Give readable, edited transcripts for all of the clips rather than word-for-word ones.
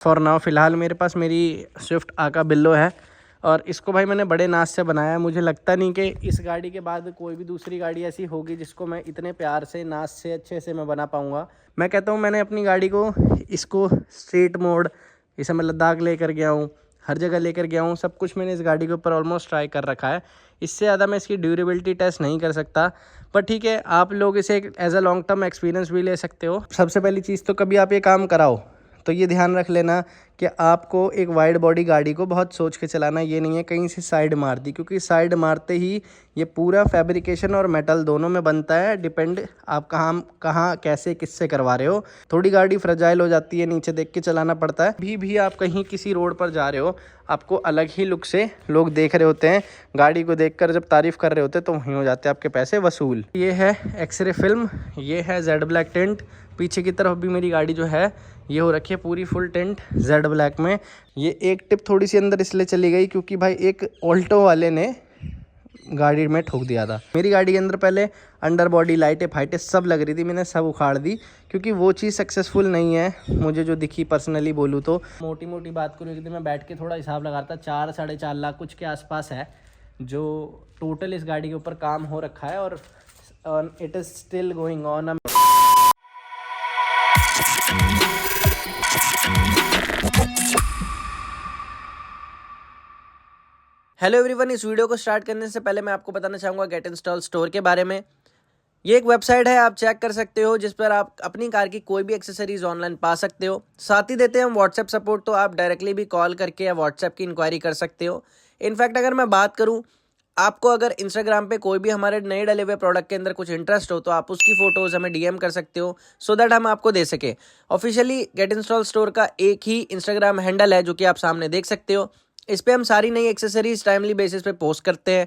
For now फ़िलहाल मेरे पास मेरी स्विफ्ट आका बिल्लो है और इसको भाई मैंने बड़े नाज से बनाया है। मुझे लगता नहीं कि इस गाड़ी के बाद कोई भी दूसरी गाड़ी ऐसी होगी जिसको मैं इतने प्यार से नाज से अच्छे से मैं बना पाऊँगा। मैं कहता हूँ मैंने अपनी गाड़ी को इसको स्ट्रीट मोड, इसे मैं लद्दाख लेकर गया हूँ, हर जगह लेकर गया हूँ, सब कुछ मैंने इस गाड़ी के ऊपर ऑलमोस्ट ट्राई कर रखा है। इससे ज़्यादा मैं इसकी ड्यूरेबिलिटी टेस्ट नहीं कर सकता, पर ठीक है, आप लोग इसे एक as a long term experience भी ले सकते हो। सबसे पहली चीज़ तो कभी आप ये काम कराओ तो ये ध्यान रख लेना कि आपको एक वाइड बॉडी गाड़ी को बहुत सोच के चलाना, ये नहीं है कहीं से साइड मार दी, क्योंकि साइड मारते ही ये पूरा फैब्रिकेशन और मेटल दोनों में बनता है। डिपेंड आप कहाँ कैसे किससे करवा रहे हो। थोड़ी गाड़ी फ्रेजाइल हो जाती है, नीचे देख के चलाना पड़ता है। भी आप कहीं किसी रोड पर जा रहे हो, आपको अलग ही लुक से लोग देख रहे होते हैं, गाड़ी को देखकर जब तारीफ़ कर रहे होते हैं तो वहीं हो जाते हैं आपके पैसे वसूल। ये है एक्सरे फिल्म, ये है जेड ब्लैक टेंट। पीछे की तरफ भी मेरी गाड़ी जो है ये हो रखी है पूरी फुल टेंट जेड ब्लैक में। ये एक टिप थोड़ी सी अंदर इसलिए चली गई क्योंकि भाई एक ऑल्टो वाले ने गाड़ी में ठोक दिया था। मेरी गाड़ी के अंदर पहले अंडर बॉडी लाइटें फाइटें सब लग रही थी, मैंने सब उखाड़ दी क्योंकि वो चीज़ सक्सेसफुल नहीं है मुझे जो दिखी। पर्सनली बोलूँ तो मोटी मोटी बात करूँ कि मैं बैठ के थोड़ा हिसाब लगाता, 4 साढ़े 4 लाख कुछ के आसपास है जो टोटल इस गाड़ी के ऊपर काम हो रखा है और it is still going on. Hello everyone, इस वीडियो को स्टार्ट करने से पहले मैं आपको बताना चाहूँगा गेट इंस्टॉल स्टोर के बारे में। ये एक वेबसाइट है, आप चेक कर सकते हो, जिस पर आप अपनी कार की कोई भी एक्सेसरीज ऑनलाइन पा सकते हो। साथ ही देते हैं हम व्हाट्सएप सपोर्ट, तो आप डायरेक्टली भी कॉल करके या व्हाट्सएप की इंक्वायरी कर सकते हो। इनफैक्ट अगर मैं बात करूँ, आपको अगर इंस्टाग्राम पे कोई भी हमारे नए डले हुए प्रोडक्ट के अंदर कुछ इंटरेस्ट हो तो आप उसकी फ़ोटोज़ हमें डीएम कर सकते हो, सो दैट हम आपको दे सके। ऑफिशियली गेट इंस्टॉल स्टोर का एक ही इंस्टाग्राम हैंडल है जो कि आप सामने देख सकते हो। इस पे हम सारी नई एक्सेसरीज टाइमली बेसिस पे पोस्ट करते हैं।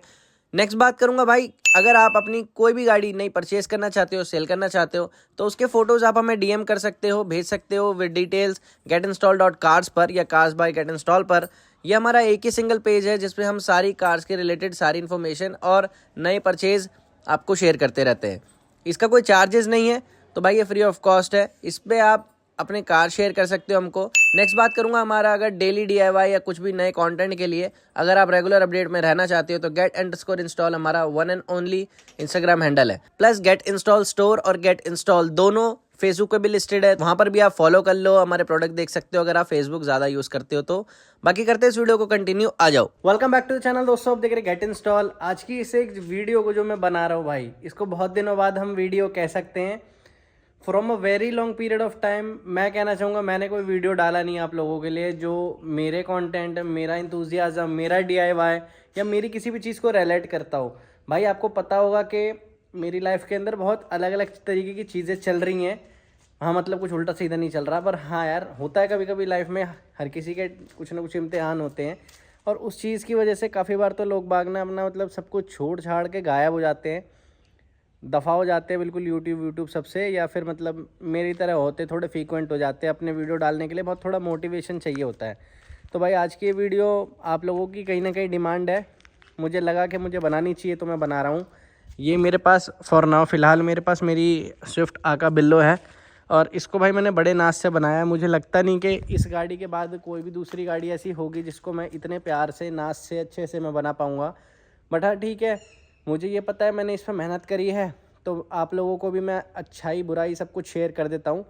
नेक्स्ट बात करूंगा भाई, अगर आप अपनी कोई भी गाड़ी नई परचेज करना चाहते हो, सेल करना चाहते हो, तो उसके फोटोज़ आप हमें डीएम कर सकते हो, भेज सकते हो विद डिटेल्स getinstall.cars पर या cars by get install पर। यह हमारा एक ही सिंगल पेज है जिसपे हम सारी कार्स के रिलेटेड सारी इन्फॉर्मेशन और नए परचेज आपको शेयर करते रहते हैं। इसका कोई चार्जेस नहीं है, तो भाई ये फ्री ऑफ कॉस्ट है। इस पर आप अपने कार शेयर कर सकते हो हमको। नेक्स्ट बात करूंगा, हमारा अगर डेली DIY या कुछ भी नए कंटेंट के लिए अगर आप रेगुलर अपडेट में रहना चाहते हो तो get_install हमारा one and only Instagram handle है। प्लस गेट इंस्टॉल स्टोर और गेट इंस्टॉल दोनों फेसबुक पे भी लिस्टेड है, वहां पर भी आप फॉलो कर लो, हमारे प्रोडक्ट देख सकते हो अगर आप फेसबुक ज्यादा यूज करते हो तो। बाकी करते हैं इस वीडियो को कंटिन्यू, आ जाओ। Welcome back to the channel दोस्तों, आप देख रहे गेट इंस्टॉल। आज की इस एक वीडियो को जो मैं बना रहा हूँ भाई, इसको बहुत दिनों बाद हम वीडियो कह सकते हैं। From a very long period of time मैं कहना चाहूँगा मैंने कोई वीडियो डाला नहीं आप लोगों के लिए जो मेरे कंटेंट, मेरा इंथुजियाज्म, मेरा DIY या मेरी किसी भी चीज़ को रिलेट करता हो। भाई आपको पता होगा कि मेरी लाइफ के अंदर बहुत अलग अलग तरीके की चीज़ें चल रही हैं। हाँ मतलब कुछ उल्टा सीधा नहीं चल रहा, पर हाँ यार होता है कभी कभी लाइफ में, हर किसी के कुछ ना कुछ इम्तिहान होते हैं और उस चीज़ की वजह से काफ़ी बार तो लोग बाग ना अपना मतलब सब कुछ छोड़ छाड़ के गायब हो जाते हैं, दफ़ा हो जाते हैं बिल्कुल यूट्यूब सबसे, या फिर मतलब मेरी तरह होते थोड़े फ्रीक्वेंट हो जाते हैं। अपने वीडियो डालने के लिए बहुत थोड़ा मोटिवेशन चाहिए होता है। तो भाई आज की ये वीडियो आप लोगों की कहीं ना कहीं डिमांड है, मुझे लगा कि मुझे बनानी चाहिए तो मैं बना रहा हूँ। ये मेरे पास फॉर नाउ फ़िलहाल मेरे पास मेरी स्विफ्ट आका बिल्लो है और इसको भाई मैंने बड़े नाज से बनाया है। मुझे लगता नहीं कि इस गाड़ी के बाद कोई भी दूसरी गाड़ी ऐसी होगी जिसको मैं इतने प्यार से, नाज से, अच्छे से मैं बना पाऊँगा। बट हाँ ठीक है, मुझे ये पता है मैंने इस पर मेहनत करी है, तो आप लोगों को भी मैं अच्छाई बुराई सब कुछ शेयर कर देता हूँ।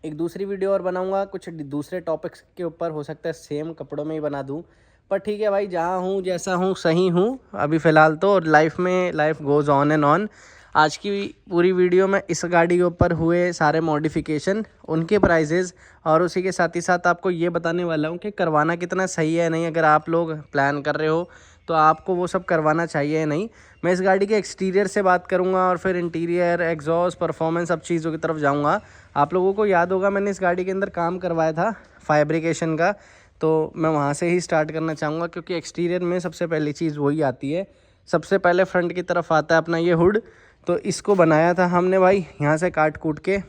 एक दूसरी वीडियो और बनाऊँगा कुछ दूसरे टॉपिक्स के ऊपर, हो सकता है सेम कपड़ों में ही बना दूँ, पर ठीक है भाई, जहाँ हूँ जैसा हूँ सही हूँ अभी फ़िलहाल तो। Life goes on and on. आज की पूरी वीडियो में इस गाड़ी के ऊपर हुए सारे मॉडिफिकेशन, उनके प्राइजेज़ और उसी के साथ ही साथ आपको ये बताने वाला हूँ कि करवाना कितना सही है नहीं। अगर आप लोग प्लान कर रहे हो तो आपको वो सब करवाना चाहिए या नहीं। मैं इस गाड़ी के एक्सटीरियर से बात करूंगा और फिर इंटीरियर, एग्जॉस्ट, परफॉर्मेंस, सब चीज़ों की तरफ जाऊंगा। आप लोगों को याद होगा मैंने इस गाड़ी के अंदर काम करवाया था फैब्रिकेशन का, तो मैं वहां से ही स्टार्ट करना चाहूँगा क्योंकि एक्सटीरियर में सबसे पहली चीज़ वही आती है। सबसे पहले फ्रंट की तरफ आता है अपना ये हुड, तो इसको बनाया था हमने भाई यहाँ से काट कूट के,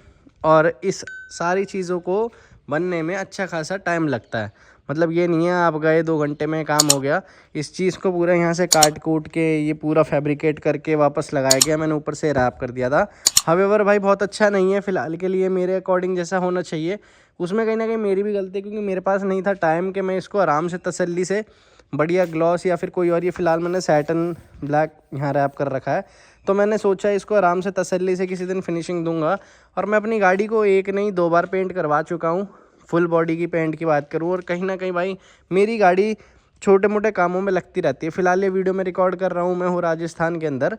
और इस सारी चीज़ों को बनने में अच्छा खासा टाइम लगता है। मतलब ये नहीं है आप गए 2 घंटे में काम हो गया। इस चीज़ को पूरा यहाँ से काट कूट के ये पूरा फैब्रिकेट करके वापस लगाया गया। मैंने ऊपर से रैप कर दिया था। हावेवर भाई बहुत अच्छा नहीं है फ़िलहाल के लिए, मेरे अकॉर्डिंग जैसा होना चाहिए। उसमें कहीं ना कहीं मेरी भी गलती है, क्योंकि मेरे पास नहीं था टाइम कि मैं इसको आराम से तसल्ली से बढ़िया ग्लॉस या फिर कोई और, ये फ़िलहाल मैंने सैटन ब्लैक यहाँ रैप कर रखा है। तो मैंने सोचा इसको आराम से तसल्ली से किसी दिन फिनिशिंग दूंगा। और मैं अपनी गाड़ी को 1 नहीं 2 बार पेंट करवा चुका हूँ। फुल बॉडी की पेंट की बात करूँ, और कहीं ना कहीं भाई मेरी गाड़ी छोटे मोटे कामों में लगती रहती है। फ़िलहाल ये वीडियो मैं रिकॉर्ड कर रहा हूँ, मैं हूँ राजस्थान के अंदर,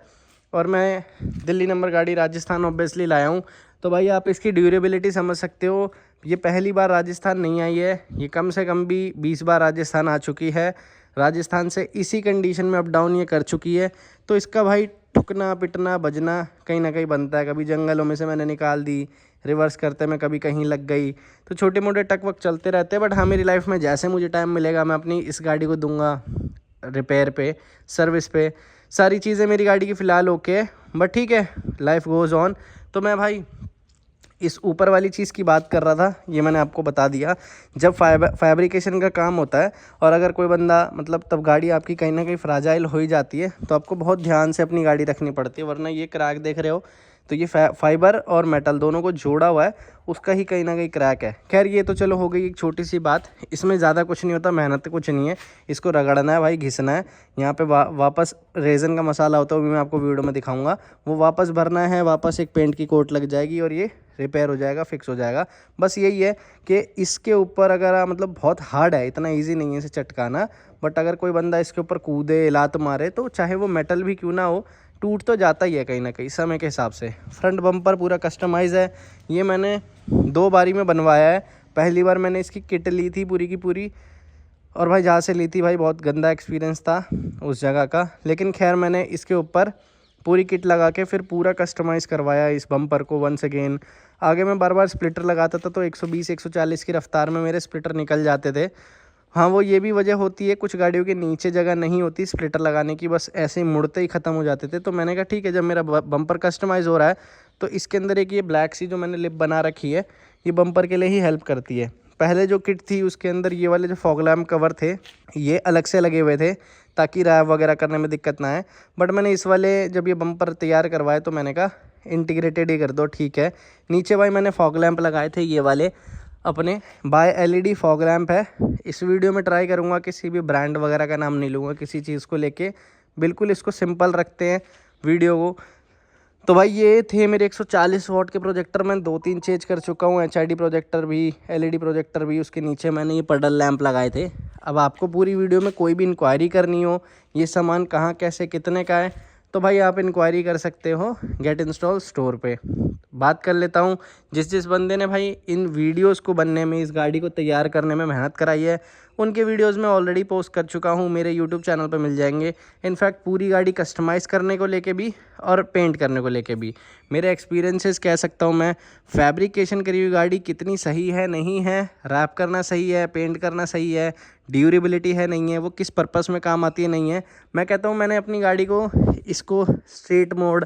और मैं दिल्ली नंबर गाड़ी राजस्थान ऑब्वियसली लाया हूँ। तो भाई आप इसकी ड्यूरेबिलिटी समझ सकते हो। ये पहली बार राजस्थान नहीं आई है, ये कम से कम भी 20 बार राजस्थान आ चुकी है। राजस्थान से इसी कंडीशन में अप डाउन ये कर चुकी है। तो इसका भाई ठुकना पिटना बजना कहीं ना कहीं बनता है। कभी जंगलों में से मैंने निकाल दी रिवर्स करते में, कभी कहीं लग गई, तो छोटे मोटे टक वक चलते रहते हैं। बट हाँ, मेरी लाइफ में जैसे मुझे टाइम मिलेगा मैं अपनी इस गाड़ी को दूंगा रिपेयर पे, सर्विस पे। सारी चीज़ें मेरी गाड़ी की फ़िलहाल ओके है, बट ठीक है, लाइफ गोज़ ऑन। तो मैं भाई इस ऊपर वाली चीज़ की बात कर रहा था, ये मैंने आपको बता दिया। जब फैब्रिकेशन का काम होता है और अगर कोई बंदा मतलब तब गाड़ी आपकी कहीं ना कहीं फ्राजाइल हो ही जाती है, तो आपको बहुत ध्यान से अपनी गाड़ी रखनी पड़ती है। वरना ये क्रैक देख रहे हो, तो ये फाइबर और मेटल दोनों को जोड़ा हुआ है, उसका ही कहीं ना कहीं क्रैक है। खैर ये तो चलो हो गई एक छोटी सी बात, इसमें ज़्यादा कुछ नहीं होता, मेहनत कुछ नहीं है। इसको रगड़ना है भाई, घिसना है। यहाँ पे वापस रेज़न का मसाला होता है, वो भी मैं आपको वीडियो में दिखाऊंगा। वो वापस भरना है, वापस एक पेंट की कोट लग जाएगी और ये रिपेयर हो जाएगा, फिक्स हो जाएगा। बस यही है कि इसके ऊपर अगर मतलब बहुत हार्ड है, इतना ईजी नहीं है इसे चटकाना। बट अगर कोई बंदा इसके ऊपर कूदे लात मारे, तो चाहे वो मेटल भी क्यों ना हो, टूट तो जाता ही है कहीं ना कहीं समय के हिसाब से। फ्रंट बम्पर पूरा कस्टमाइज़ है, ये मैंने 2 बारी में बनवाया है। पहली बार मैंने इसकी किट ली थी पूरी की पूरी, और भाई जहाँ से ली थी भाई बहुत गंदा एक्सपीरियंस था उस जगह का। लेकिन खैर मैंने इसके ऊपर पूरी किट लगा के फिर पूरा कस्टमाइज़ करवाया इस बम्पर को वंस अगेन। आगे मैं बार बार स्प्लिटर लगाता था, तो 120-140 की रफ्तार में मेरे स्प्लिटर निकल जाते थे। हाँ, वो ये भी वजह होती है, कुछ गाड़ियों के नीचे जगह नहीं होती स्प्लिटर लगाने की, बस ऐसे ही मुड़ते ही ख़त्म हो जाते थे। तो मैंने कहा ठीक है, जब मेरा बम्पर कस्टमाइज़ हो रहा है तो इसके अंदर एक ये ब्लैक सी जो मैंने लिप बना रखी है, ये बम्पर के लिए ही हेल्प करती है। पहले जो किट थी उसके अंदर ये वाले जो फॉग लैम्प कवर थे, ये अलग से लगे हुए थे ताकि रैप वगैरह करने में दिक्कत ना आए। बट मैंने इस वाले जब ये बम्पर तैयार करवाए तो मैंने कहा इंटीग्रेटेड ही कर दो, ठीक है। नीचे भाई मैंने फॉग लैम्प लगाए थे, ये वाले अपने बाय LED फॉग लैम्प है। इस वीडियो में ट्राई करूँगा किसी भी ब्रांड वगैरह का नाम नहीं लूँगा किसी चीज़ को लेके, बिल्कुल इसको सिंपल रखते हैं वीडियो को। तो भाई ये थे मेरे 140 वॉट के प्रोजेक्टर, मैं 2-3 चेंज कर चुका हूँ, HID प्रोजेक्टर भी, LED प्रोजेक्टर भी। उसके नीचे मैंने ये पडल लैंप लगाए थे। अब आपको पूरी वीडियो में कोई भी इंक्वायरी करनी हो, ये सामान कहाँ कैसे कितने का है, तो भाई आप इंक्वायरी कर सकते हो गेट इंस्टॉल स्टोर पे। बात कर लेता हूँ जिस बंदे ने भाई इन वीडियोस को बनने में, इस गाड़ी को तैयार करने में मेहनत कराई है, उनके वीडियोस मैं ऑलरेडी पोस्ट कर चुका हूँ, मेरे यूट्यूब चैनल पे मिल जाएंगे। इनफैक्ट पूरी गाड़ी कस्टमाइज़ करने को लेके भी और पेंट करने को लेके भी मेरे एक्सपीरियंसेस कह सकता हूँ मैं। फैब्रिकेशन करी हुई गाड़ी कितनी सही है नहीं है, रैप करना सही है, पेंट करना सही है, ड्यूरेबिलिटी है नहीं है, वो किस पर्पस में काम आती है नहीं है। मैं कहता हूँ मैंने अपनी गाड़ी को, इसको स्ट्रीट मोड,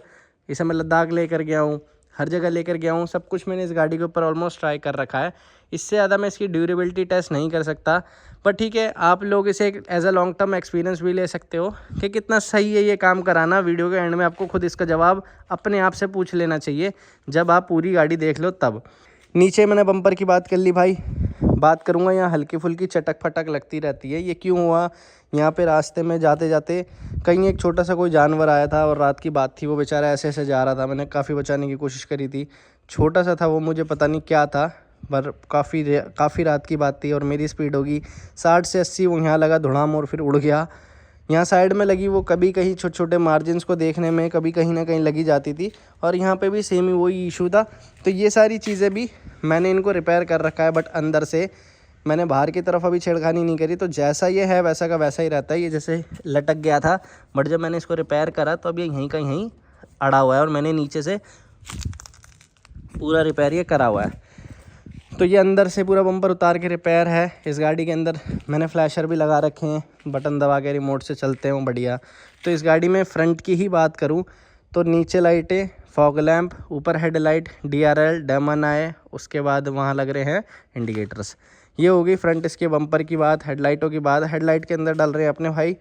इसे मैं लद्दाख लेकर गया हूँ, हर जगह लेकर गया हूँ, सब कुछ मैंने इस गाड़ी के ऊपर ऑलमोस्ट ट्राई कर रखा है। इससे ज़्यादा मैं इसकी ड्यूरेबिलिटी टेस्ट नहीं कर सकता, पर ठीक है, आप लोग इसे as a long term experience भी ले सकते हो कि कितना सही है ये काम कराना। वीडियो के एंड में आपको खुद इसका जवाब अपने आप से पूछ लेना चाहिए जब आप पूरी गाड़ी देख लो तब। नीचे मैंने बम्पर की बात कर ली भाई, बात करूँगा यहाँ हल्की फुल्की चटक फटक लगती रहती है। ये क्यों हुआ, यहाँ पे रास्ते में जाते जाते कहीं एक छोटा सा कोई जानवर आया था और रात की बात थी, वो बेचारा ऐसे ऐसे जा रहा था, मैंने काफ़ी बचाने की कोशिश करी थी। छोटा सा था वो, मुझे पता नहीं क्या था, पर काफ़ी रात की बात थी और मेरी स्पीड होगी 60 से 80, वो यहाँ लगा धुड़ाम और फिर उड़ गया। यहाँ साइड में लगी वो, कभी कहीं छोटे छोटे मार्जिन्स को देखने में कभी कहीं ना कहीं लगी जाती थी, और यहाँ पे भी सेम ही वही इशू था। तो ये सारी चीज़ें भी मैंने इनको रिपेयर कर रखा है, बट अंदर से मैंने बाहर की तरफ अभी छेड़खानी नहीं करी। तो जैसा ये है वैसा का वैसा ही रहता है। ये जैसे लटक गया था, बट जब मैंने इसको रिपेयर करा तो अब ये यहीं का यहीं अड़ा हुआ है, और मैंने नीचे से पूरा रिपेयर ये करा हुआ है। तो ये अंदर से पूरा बम्पर उतार के रिपेयर है। इस गाड़ी के अंदर मैंने फ्लैशर भी लगा रखे हैं, बटन दबा के रिमोट से चलते हों बढ़िया। तो इस गाड़ी में फ़्रंट की ही बात करूं तो नीचे लाइटें, फॉग लैंप, ऊपर हेडलाइट DRL डेमन आए, उसके बाद वहाँ लग रहे हैं इंडिकेटर्स। ये हो गई फ्रंट इसके बम्पर की बात। हेडलाइटों की बात, हेडलाइट के अंदर डल रहे हैं अपने भाई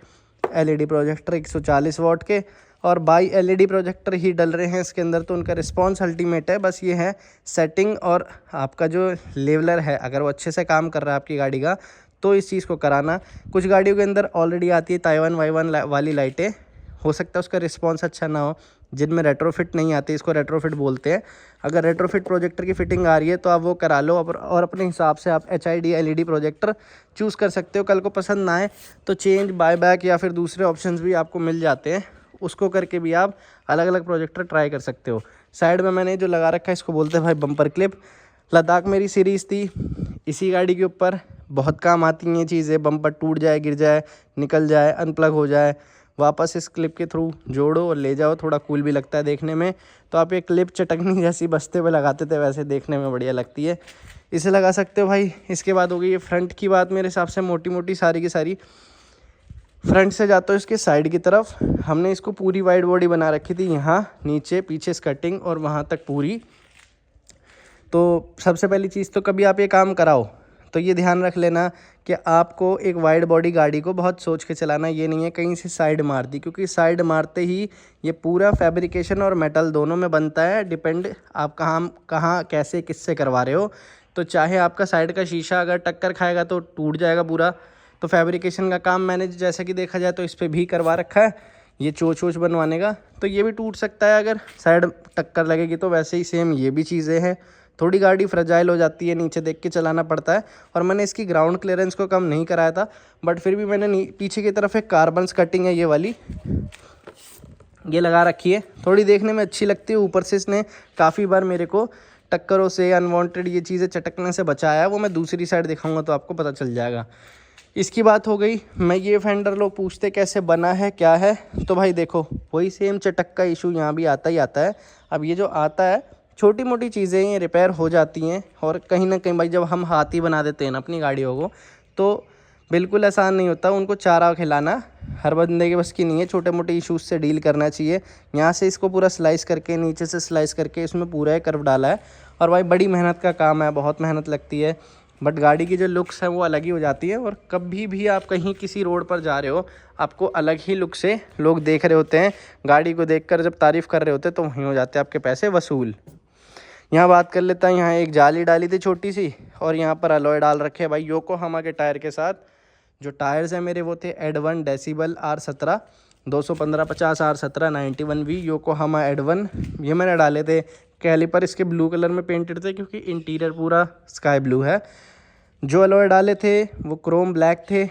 LED प्रोजेक्टर 140 वाट के, और बाई LED प्रोजेक्टर ही डल रहे हैं इसके अंदर। तो उनका रिस्पॉन्स अल्टीमेट है। बस ये है सेटिंग और आपका जो लेवलर है, अगर वो अच्छे से काम कर रहा है आपकी गाड़ी का, तो इस चीज़ को कराना। कुछ गाड़ियों के अंदर ऑलरेडी आती है ताइवान वाइवान वाली लाइटें, हो सकता है उसका रिस्पॉन्स अच्छा ना हो। जिनमें रेट्रोफिट नहीं आती, इसको रेट्रोफिट बोलते हैं। अगर रेट्रोफिट प्रोजेक्टर की फिटिंग आ रही है तो आप वो करा लो, और अपने हिसाब से आप HID LED प्रोजेक्टर चूज़ कर सकते हो। कल को पसंद ना आए तो चेंज, बाय बैक या फिर दूसरे ऑप्शंस भी आपको मिल जाते हैं, उसको करके भी आप अलग अलग प्रोजेक्टर ट्राई कर सकते हो। साइड में मैंने जो लगा रखा है इसको बोलते हैं भाई बम्पर क्लिप। लद्दाख मेरी सीरीज़ थी, इसी गाड़ी के ऊपर बहुत काम आती हैं ये चीज़ें। बम्पर टूट जाए, गिर जाए, निकल जाए, अनप्लग हो जाए, वापस इस क्लिप के थ्रू जोड़ो और ले जाओ। थोड़ा कूल भी लगता है देखने में। तो आप ये क्लिप चटकनी जैसी बस्ते पे लगाते थे, वैसे देखने में बढ़िया लगती है, इसे लगा सकते हो भाई। इसके बाद हो गई ये फ्रंट की बात। मेरे हिसाब से मोटी मोटी सारी की सारी फ्रंट से जाता हो इसके साइड की तरफ। हमने इसको पूरी वाइड बॉडी बना रखी थी, यहाँ नीचे पीछे स्कर्टिंग और वहाँ तक पूरी। तो सबसे पहली चीज़ तो कभी आप ये काम कराओ तो ये ध्यान रख लेना कि आपको एक वाइड बॉडी गाड़ी को बहुत सोच के चलाना। ये नहीं है कहीं से साइड मार दी, क्योंकि साइड मारते ही ये पूरा फैब्रिकेशन और मेटल दोनों में बनता है। डिपेंड आप कहाँ कैसे किससे करवा रहे हो। तो चाहे आपका साइड का शीशा अगर टक्कर खाएगा तो टूट जाएगा पूरा। तो फैब्रिकेशन का काम मैंने जैसे कि देखा जाए तो इस पर भी करवा रखा है, ये चोच वोच बनवाने का। तो ये भी टूट सकता है अगर साइड टक्कर लगेगी। तो वैसे ही सेम ये भी चीज़ें हैं। थोड़ी गाड़ी फ्रेजाइल हो जाती है, नीचे देख के चलाना पड़ता है। और मैंने इसकी ग्राउंड क्लियरेंस को कम नहीं कराया था, बट फिर भी मैंने पीछे की तरफ एक कार्बन कटिंग है ये वाली, ये लगा रखी है। थोड़ी देखने में अच्छी लगती है। ऊपर से इसने काफ़ी बार मेरे को टक्करों से, अनवांटेड ये चीज़ें चटकने से बचाया है। वो मैं दूसरी साइड दिखाऊंगा तो आपको पता चल जाएगा। इसकी बात हो गई। मैं ये फेंडर लोग पूछते कैसे बना है क्या है, तो भाई देखो वही सेम चटक का इशू यहाँ भी आता ही आता है। अब ये जो आता है, छोटी मोटी चीज़ें ये रिपेयर हो जाती हैं। और कहीं ना कहीं भाई जब हम हाथी बना देते हैं ना अपनी गाड़ियों को, तो बिल्कुल आसान नहीं होता उनको चारा खिलाना। हर बंदे के बस की नहीं है, छोटे मोटे इशूज़ से डील करना चाहिए। यहाँ से इसको पूरा स्लाइस करके, नीचे से स्लाइस करके इसमें पूरा कर्व डाला है। और भाई बड़ी मेहनत का काम है, बहुत मेहनत लगती है, बट गाड़ी की जो लुक्स है वो अलग ही हो जाती है। और कभी भी आप कहीं किसी रोड पर जा रहे हो, आपको अलग ही लुक से लोग देख रहे होते हैं। गाड़ी को देखकर जब तारीफ़ कर रहे होते हैं तो वहीं हो जाते हैं आपके पैसे वसूल। यहाँ बात कर लेता हूँ। यहाँ एक जाली डाली थी छोटी सी, और यहाँ पर अलॉय डाल रखे हैं भाई योकोहामा के टायर के साथ। जो टायर्स हैं मेरे वो थे एड1 decibel R17 215/50 R17 91V Yokohama एड1। ये मैंने डाले थे। कैलिपर इसके ब्लू कलर में पेंटेड थे, क्योंकि इंटीरियर पूरा स्काई ब्लू है। जो अलॉय डाले थे वो क्रोम ब्लैक थे,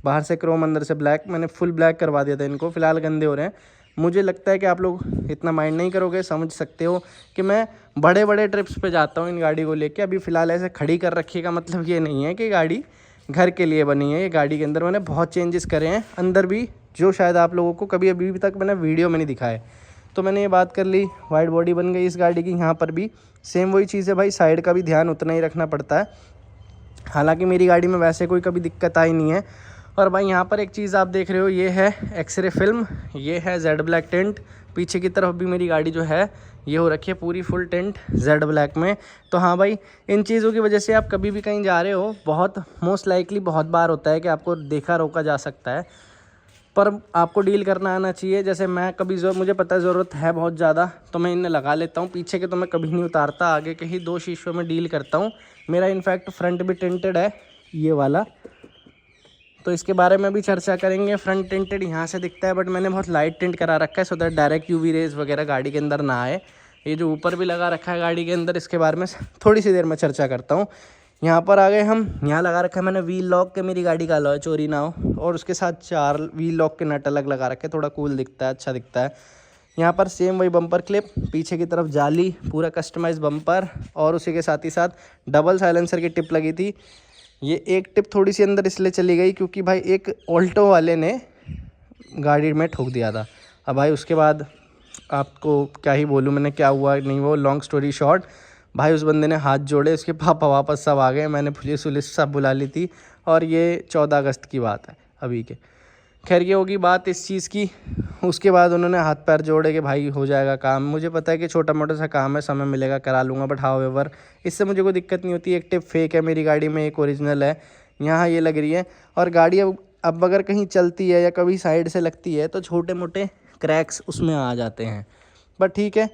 बाहर से क्रोम अंदर से ब्लैक। मैंने फुल ब्लैक करवा दिया था इनको, फ़िलहाल गंदे हो रहे हैं। मुझे लगता है कि आप लोग इतना माइंड नहीं करोगे, समझ सकते हो कि मैं बड़े बड़े ट्रिप्स पे जाता हूँ इन गाड़ी को लेके। अभी फ़िलहाल ऐसे खड़ी कर रखी का मतलब ये नहीं है कि गाड़ी घर के लिए बनी है। ये गाड़ी के अंदर मैंने बहुत चेंजेस करे हैं अंदर भी, जो शायद आप लोगों को कभी अभी तक मैंने वीडियो में नहीं दिखाए। तो मैंने ये बात कर ली, वाइड बॉडी बन गई इस गाड़ी की। यहाँ पर भी सेम वही चीज़ है भाई, साइड का भी ध्यान उतना ही रखना पड़ता है। हालांकि मेरी गाड़ी में वैसे कोई कभी दिक्कत आई नहीं है। और भाई यहाँ पर एक चीज़ आप देख रहे हो, ये है एक्सरे फिल्म, ये है जेड ब्लैक टेंट। पीछे की तरफ भी मेरी गाड़ी जो है ये हो रखी है पूरी फुल टेंट जेड ब्लैक में। तो हाँ भाई, इन चीज़ों की वजह से आप कभी भी कहीं जा रहे हो, बहुत मोस्ट लाइकली बहुत बार होता है कि आपको देखा रोका जा सकता है, पर आपको डील करना आना चाहिए। जैसे मैं कभी मुझे पता है ज़रूरत है बहुत ज़्यादा, तो मैं इन्हें लगा लेता हूँ। पीछे के तो मैं कभी नहीं उतारता, आगे के ही 2 शीशों में डील करता हूँ। मेरा इनफैक्ट फ्रंट भी टेंटेड है ये वाला, तो इसके बारे में भी चर्चा करेंगे। फ्रंट टेंटेड यहाँ से दिखता है, बट मैंने बहुत लाइट टेंट करा रखा है, so that direct UV rays वगैरह गाड़ी के अंदर ना आए। ये जो ऊपर भी लगा रखा है गाड़ी के अंदर, इसके बारे में थोड़ी सी देर में चर्चा करता हूँ। यहाँ पर आ गए हम। यहाँ लगा रखा है मैंने व्हील लॉक के, मेरी गाड़ी का अलॉय चोरी ना हो, और उसके साथ 4 व्हील लॉक के नट अलग लगा रखे, थोड़ा कूल दिखता है, अच्छा दिखता है। यहाँ पर सेम वही बम्पर क्लिप, पीछे की तरफ जाली, पूरा कस्टमाइज बम्पर, और उसी के साथ ही साथ डबल साइलेंसर की टिप लगी थी। ये एक टिप थोड़ी सी अंदर इसलिए चली गई क्योंकि भाई एक ऑल्टो वाले ने गाड़ी में ठोक दिया था। अब भाई उसके बाद आपको क्या ही बोलूँ मैंने, क्या हुआ नहीं वो, लॉन्ग स्टोरी शॉर्ट, भाई उस बंदे ने हाथ जोड़े, उसके पापा वापस सब आ गए, मैंने पुलिस सब बुला ली थी। और ये 14 अगस्त की बात है अभी के। खैर ये होगी बात इस चीज़ की। उसके बाद उन्होंने हाथ पैर जोड़े कि भाई हो जाएगा काम। मुझे पता है कि छोटा मोटा सा काम है, समय मिलेगा करा लूँगा, बट हाउएवर इससे मुझे कोई दिक्कत नहीं होती। एक टिप फेक है मेरी गाड़ी में, एक ओरिजिनल है। यहाँ ये लग रही है, और गाड़ी अब अगर कहीं चलती है या कभी साइड से लगती है तो छोटे मोटे क्रैक्स उसमें आ जाते हैं, बट ठीक है,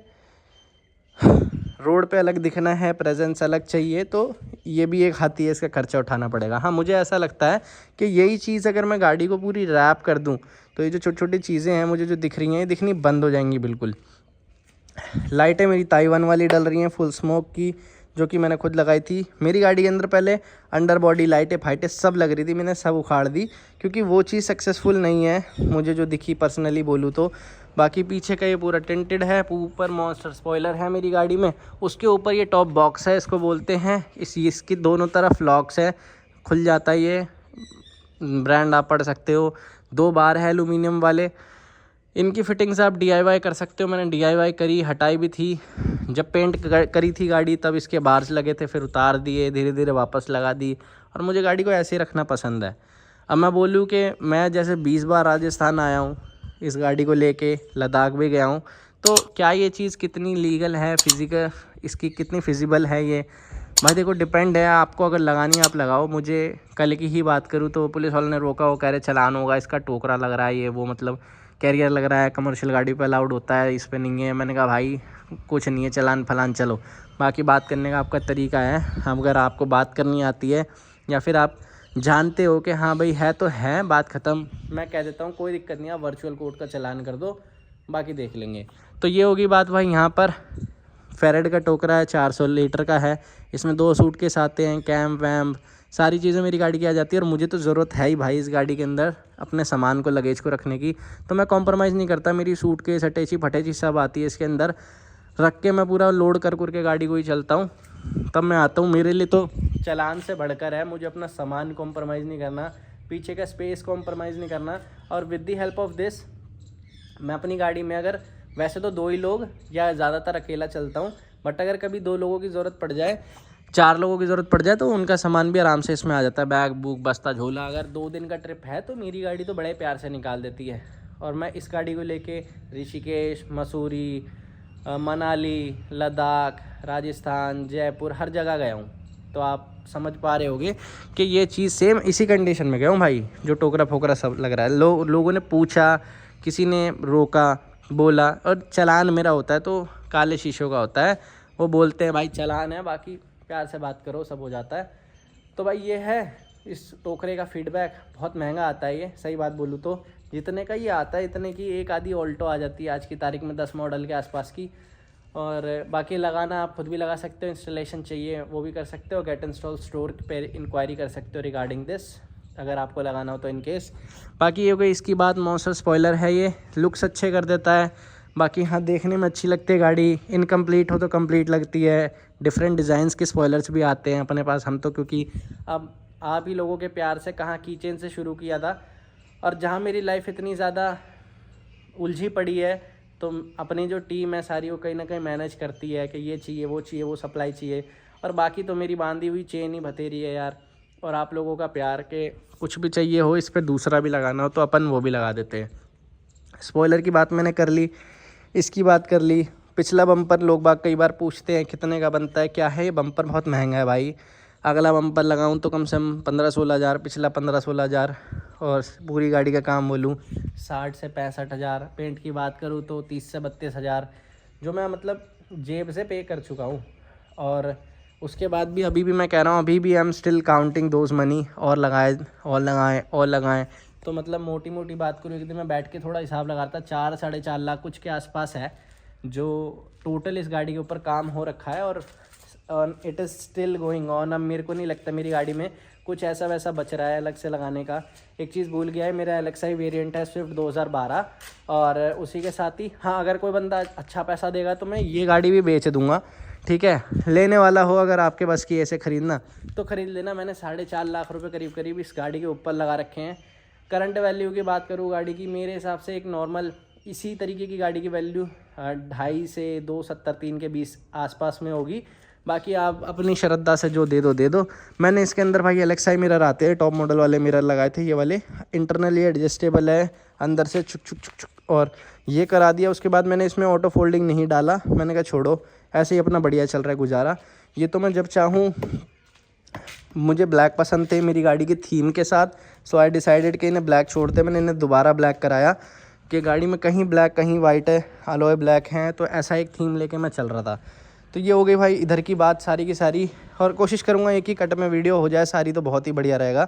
रोड पे अलग दिखना है, प्रेजेंस अलग चाहिए, तो ये भी एक हाथी है, इसका खर्चा उठाना पड़ेगा। हाँ, मुझे ऐसा लगता है कि यही चीज़ अगर मैं गाड़ी को पूरी रैप कर दूं तो ये जो छोटी छोटी चीज़ें हैं मुझे जो दिख रही हैं, ये दिखनी बंद हो जाएंगी बिल्कुल। लाइटें मेरी ताइवान वाली डल रही हैं, फुल स्मोक की, जो कि मैंने खुद लगाई थी। मेरी गाड़ी के अंदर पहले अंडर बॉडी लाइटें फाइटें सब लग रही थी, मैंने सब उखाड़ दी क्योंकि वो चीज़ सक्सेसफुल नहीं है मुझे जो दिखी पर्सनली बोलूँ तो। बाकी पीछे का ये पूरा टिंटेड है, ऊपर मॉन्स्टर स्पॉइलर है मेरी गाड़ी में, उसके ऊपर ये टॉप बॉक्स है इसको बोलते हैं। इसकी दोनों तरफ लॉक्स है, खुल जाता है ये, ब्रांड आप पढ़ सकते हो। 2 बार है एलुमिनियम वाले। इनकी फिटिंग्स आप DIY कर सकते हो, मैंने DIY करी, हटाई भी थी। जब पेंट करी थी गाड़ी तब इसके बार्स लगे थे, फिर उतार दिए, धीरे धीरे वापस लगा दी, और मुझे गाड़ी को ऐसे ही रखना पसंद है। अब मैं बोलूँ कि मैं जैसे 20 बार राजस्थान आया हूँ इस गाड़ी को लेके, लद्दाख भी गया हूँ, तो क्या ये चीज़ कितनी लीगल है, फिज़िकल इसकी कितनी फिजिबल है, ये भाई देखो डिपेंड है। आपको अगर लगानी है आप लगाओ। मुझे कल की ही बात करूँ तो पुलिस वालों ने रोका, वो कह रहे चालान होगा, इसका टोकरा लग रहा है, ये वो मतलब कैरियर लग रहा है, कमर्शियल गाड़ी पे अलाउड होता है, इस पे नहीं है। मैंने कहा भाई कुछ नहीं है, चलान फलान चलो, बाकी बात करने का आपका तरीका है। अगर आपको बात करनी आती है या फिर आप जानते हो कि हाँ भाई है तो है, बात ख़त्म, मैं कह देता हूँ कोई दिक्कत नहीं, आप वर्चुअल कोर्ट का चालान कर दो, बाकी देख लेंगे। तो ये होगी बात भाई। यहाँ पर फेरेड का टोकरा है, 400 लीटर का है, इसमें 2 सूटकेस आते हैं, कैम्प वैम्प सारी चीज़ें मेरी गाड़ी की आ जाती है। और मुझे तो ज़रूरत है ही भाई इस गाड़ी के अंदर अपने सामान को, लगेज को रखने की, तो मैं कॉम्प्रोमाइज़ नहीं करता। मेरी सूटकेस अटैची फटैची सब आती है इसके अंदर, रख के मैं पूरा लोड कर के गाड़ी को ही चलता हूँ, तब मैं आता हूँ। मेरे लिए तो चालान से बढ़कर है, मुझे अपना सामान कॉम्प्रोमाइज़ नहीं करना, पीछे का स्पेस कॉम्प्रोमाइज़ नहीं करना। और with the help of this मैं अपनी गाड़ी में, अगर वैसे तो 2 ही लोग या ज़्यादातर अकेला चलता हूँ, बट अगर कभी 2 लोगों की ज़रूरत पड़ जाए, 4 लोगों की ज़रूरत पड़ जाए, तो उनका सामान भी आराम से इसमें आ जाता है, बैग बुक बस्ता झोला। अगर 2 दिन का ट्रिप है तो मेरी गाड़ी तो बड़े प्यार से निकाल देती है। और मैं इस गाड़ी को लेके ऋषिकेश, मसूरी, मनाली, लद्दाख, राजस्थान, जयपुर हर जगह गया हूँ। तो आप समझ पा रहे होगे कि ये चीज़ सेम इसी कंडीशन में गया हूँ भाई, जो टोकरा फोकरा सब लग रहा है। लोगों ने पूछा, किसी ने रोका, बोला, और चालान मेरा होता है तो काले शीशों का होता है, वो बोलते हैं भाई चालान है, बाकी प्यार से बात करो, सब हो जाता है। तो भाई ये है इस टोकरे का फीडबैक। बहुत महंगा आता है ये, सही बात बोलूँ तो जितने का ये आता है इतने की एक आधी ऑल्टो आ जाती है आज की तारीख में, 10 मॉडल के आसपास की। और बाकी लगाना आप खुद भी लगा सकते हो, इंस्टॉलेशन चाहिए वो भी कर सकते हो। गेट इंस्टॉल स्टोर पे इंक्वायरी कर सकते हो रिगार्डिंग दिस, अगर आपको लगाना हो तो इन केस। बाकी ये कोई इसकी बात, मॉन्स्टर स्पॉइलर है, ये लुक्स अच्छे कर देता है। बाकी हाँ, देखने में अच्छी लगती है गाड़ी, इनकम्प्लीट हो तो कंप्लीट लगती है। डिफरेंट डिज़ाइंस के स्पॉयलर्स भी आते हैं अपने पास। हम तो क्योंकि अब आप ही लोगों के प्यार से कहाँ कीचेन से शुरू किया था, और जहाँ मेरी लाइफ इतनी ज़्यादा उलझी पड़ी है, तो अपनी जो टीम है सारी वो कहीं ना कहीं मैनेज करती है कि ये चाहिए, वो सप्लाई चाहिए। और बाकी तो मेरी बांधी हुई चेन ही बतेरी है यार, और आप लोगों का प्यार के कुछ भी चाहिए हो, इस पर दूसरा भी लगाना हो तो अपन वो भी लगा देते हैं। स्पॉइलर की बात मैंने कर ली, इसकी बात कर ली। पिछला बम्पर लोग बाग कई बार पूछते हैं कितने का बनता है, क्या है, ये बम्पर बहुत महंगा है भाई। अगला बम्पर लगाऊं तो कम से कम 15-16 हज़ार, पिछला 15-16 हज़ार, और पूरी गाड़ी का काम बोलूं 60 से 65 हज़ार। पेंट की बात करूं तो 30 से 32 हज़ार, जो मैं मतलब जेब से पे कर चुका हूं। और उसके बाद भी अभी भी मैं कह रहा हूं, अभी भी I am still counting those money, और लगाएं। तो मतलब मोटी मोटी बात करूँ कि मैं बैठ के थोड़ा हिसाब लगाता, 4-4.5 लाख कुछ के आसपास है जो टोटल इस गाड़ी के ऊपर काम हो रखा है। और it is still going on. अब मेरे को नहीं लगता मेरी गाड़ी में कुछ ऐसा वैसा बच रहा है अलग से लगाने का। एक चीज़ भूल गया है, मेरा एलेक्साई वेरिएंट है स्विफ्ट 2012, और उसी के साथ ही हाँ, अगर कोई बंदा अच्छा पैसा देगा तो मैं ये गाड़ी भी बेच दूँगा, ठीक है। लेने वाला हो अगर आपके बस की ऐसे ख़रीदना तो ख़रीद लेना। मैंने 4.5 लाख रुपये करीब इस गाड़ी के ऊपर लगा रखे हैं। करंट वैल्यू की बात करूँ गाड़ी की, मेरे हिसाब से एक नॉर्मल इसी तरीके की गाड़ी की वैल्यू 2.5 से 2.70-3 के बीच आसपास में होगी। बाकी आप अपनी श्रद्धा से जो दे दो। मैंने इसके अंदर भाई एलेक्साई मिरर आते हैं, टॉप मॉडल वाले मिरर लगाए थे, ये वाले इंटरनली एडजस्टेबल है, अंदर से चुक चुक चुक चुक और ये करा दिया। उसके बाद मैंने इसमें ऑटो फोल्डिंग नहीं डाला, मैंने कहा छोड़ो ऐसे ही अपना बढ़िया चल रहा है गुजारा। ये तो मैं जब चाहूँ, मुझे ब्लैक पसंद थे मेरी गाड़ी की थीम के साथ, सो आई डिसाइडेड कि इन्हें ब्लैक छोड़ते। मैंने इन्हें दोबारा ब्लैक कराया कि गाड़ी में कहीं ब्लैक कहीं वाइट है, अलॉय ब्लैक हैं, तो ऐसा एक थीम लेके मैं चल रहा था। तो ये हो गई भाई इधर की बात सारी की सारी, और कोशिश करूँगा एक ही कट में वीडियो हो जाए सारी, तो बहुत ही बढ़िया रहेगा।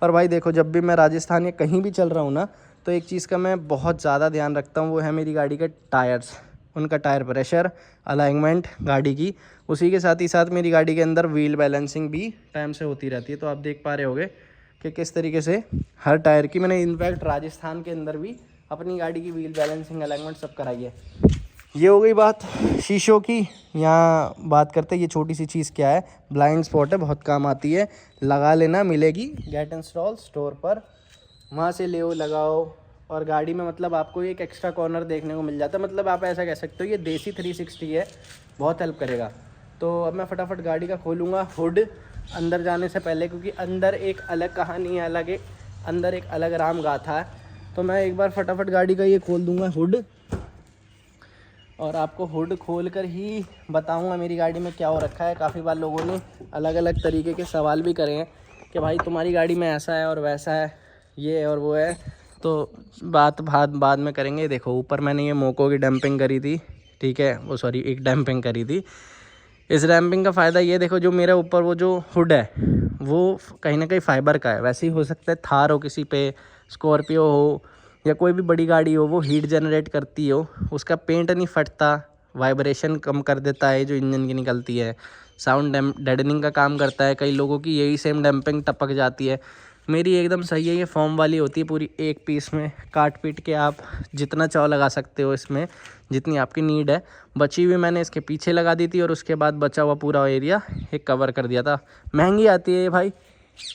और भाई देखो, जब भी मैं राजस्थान या कहीं भी चल रहा हूँ ना, तो एक चीज़ का मैं बहुत ज़्यादा ध्यान रखता हूँ, वो है मेरी गाड़ी के टायर्स, उनका टायर प्रेशर, अलाइनमेंट गाड़ी की। उसी के साथ ही साथ मेरी गाड़ी के अंदर व्हील बैलेंसिंग भी टाइम से होती रहती है। तो आप देख पा रहे होगे कि किस तरीके से हर टायर की मैंने इनफैक्ट राजस्थान के अंदर भी अपनी गाड़ी की व्हील बैलेंसिंग अलाइनमेंट सब कराई है। ये हो गई बात शीशों की। यहाँ बात करते हैं ये छोटी सी चीज़ क्या है, ब्लाइंड स्पॉट है, बहुत काम आती है, लगा लेना, मिलेगी गेट इंस्टॉल स्टोर पर, वहाँ से ले लगाओ। और गाड़ी में मतलब आपको एक एक्स्ट्रा कॉर्नर देखने को मिल जाता है, मतलब आप ऐसा कह सकते हो ये देसी 360 है, बहुत हेल्प करेगा। तो अब मैं फटाफट गाड़ी का खोलूँगा हुड अंदर जाने से पहले, क्योंकि अंदर एक अलग कहानी है, अंदर एक अलग राम गाथा है। तो मैं एक बार फटाफट गाड़ी का ये खोल दूँगा हुड, और आपको हुड खोल कर ही बताऊँगा मेरी गाड़ी में क्या हो रखा है। काफ़ी बार लोगों ने अलग अलग तरीके के सवाल भी करे हैं कि भाई तुम्हारी गाड़ी में ऐसा है और वैसा है, ये और वो है, तो बात बाद में करेंगे। देखो ऊपर मैंने ये मोको की डैम्पिंग करी थी, ठीक है, वो सॉरी एक डैम्पिंग करी थी। इस डैम्पिंग का फ़ायदा ये देखो, जो मेरे ऊपर वो जो हुड है वो कहीं ना कहीं फाइबर का है, वैसे ही हो सकता है थार हो किसी पे, स्कॉर्पियो हो या कोई भी बड़ी गाड़ी हो, वो हीट जनरेट करती हो, उसका पेंट नहीं फटता, वाइब्रेशन कम कर देता है जो इंजन की निकलती है, साउंड डेडनिंग का काम करता है। कई लोगों की यही सेम डैम्पिंग टपक जाती है, मेरी एकदम सही है, ये फॉर्म वाली होती है पूरी एक पीस में, काट पीट के आप जितना चाव लगा सकते हो इसमें, जितनी आपकी नीड है। बची हुई मैंने इसके पीछे लगा दी थी, और उसके बाद बचा हुआ पूरा एरिया एक कवर कर दिया था। महंगी आती है ये भाई,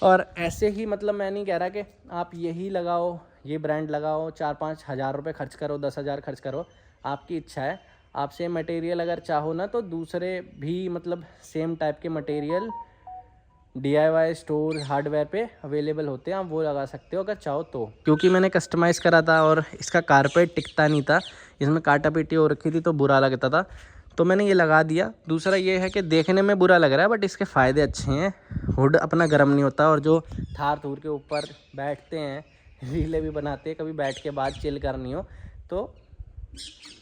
और ऐसे ही मतलब मैं नहीं कह रहा कि आप यही लगाओ, ये ब्रांड लगाओ, 4-5 हज़ार रुपये खर्च करो, 10,000 खर्च करो, आपकी इच्छा है। आप सेम मटेरियल अगर चाहो ना, तो दूसरे भी मतलब सेम टाइप के मटेरियल DIY स्टोर हार्डवेयर पे अवेलेबल होते हैं, आप वो लगा सकते हो अगर चाहो तो। क्योंकि मैंने कस्टमाइज़ करा था और इसका कारपेट टिकता नहीं था, इसमें काटा पीटी हो रखी थी तो बुरा लगता था, तो मैंने ये लगा दिया। दूसरा ये है कि देखने में बुरा लग रहा है बट इसके फ़ायदे अच्छे हैं, हुड अपना गर्म नहीं होता, और जो थार थूर के ऊपर बैठते हैं, रीलें भी बनाते हैं, कभी बैठ के बाद चिल करनी हो तो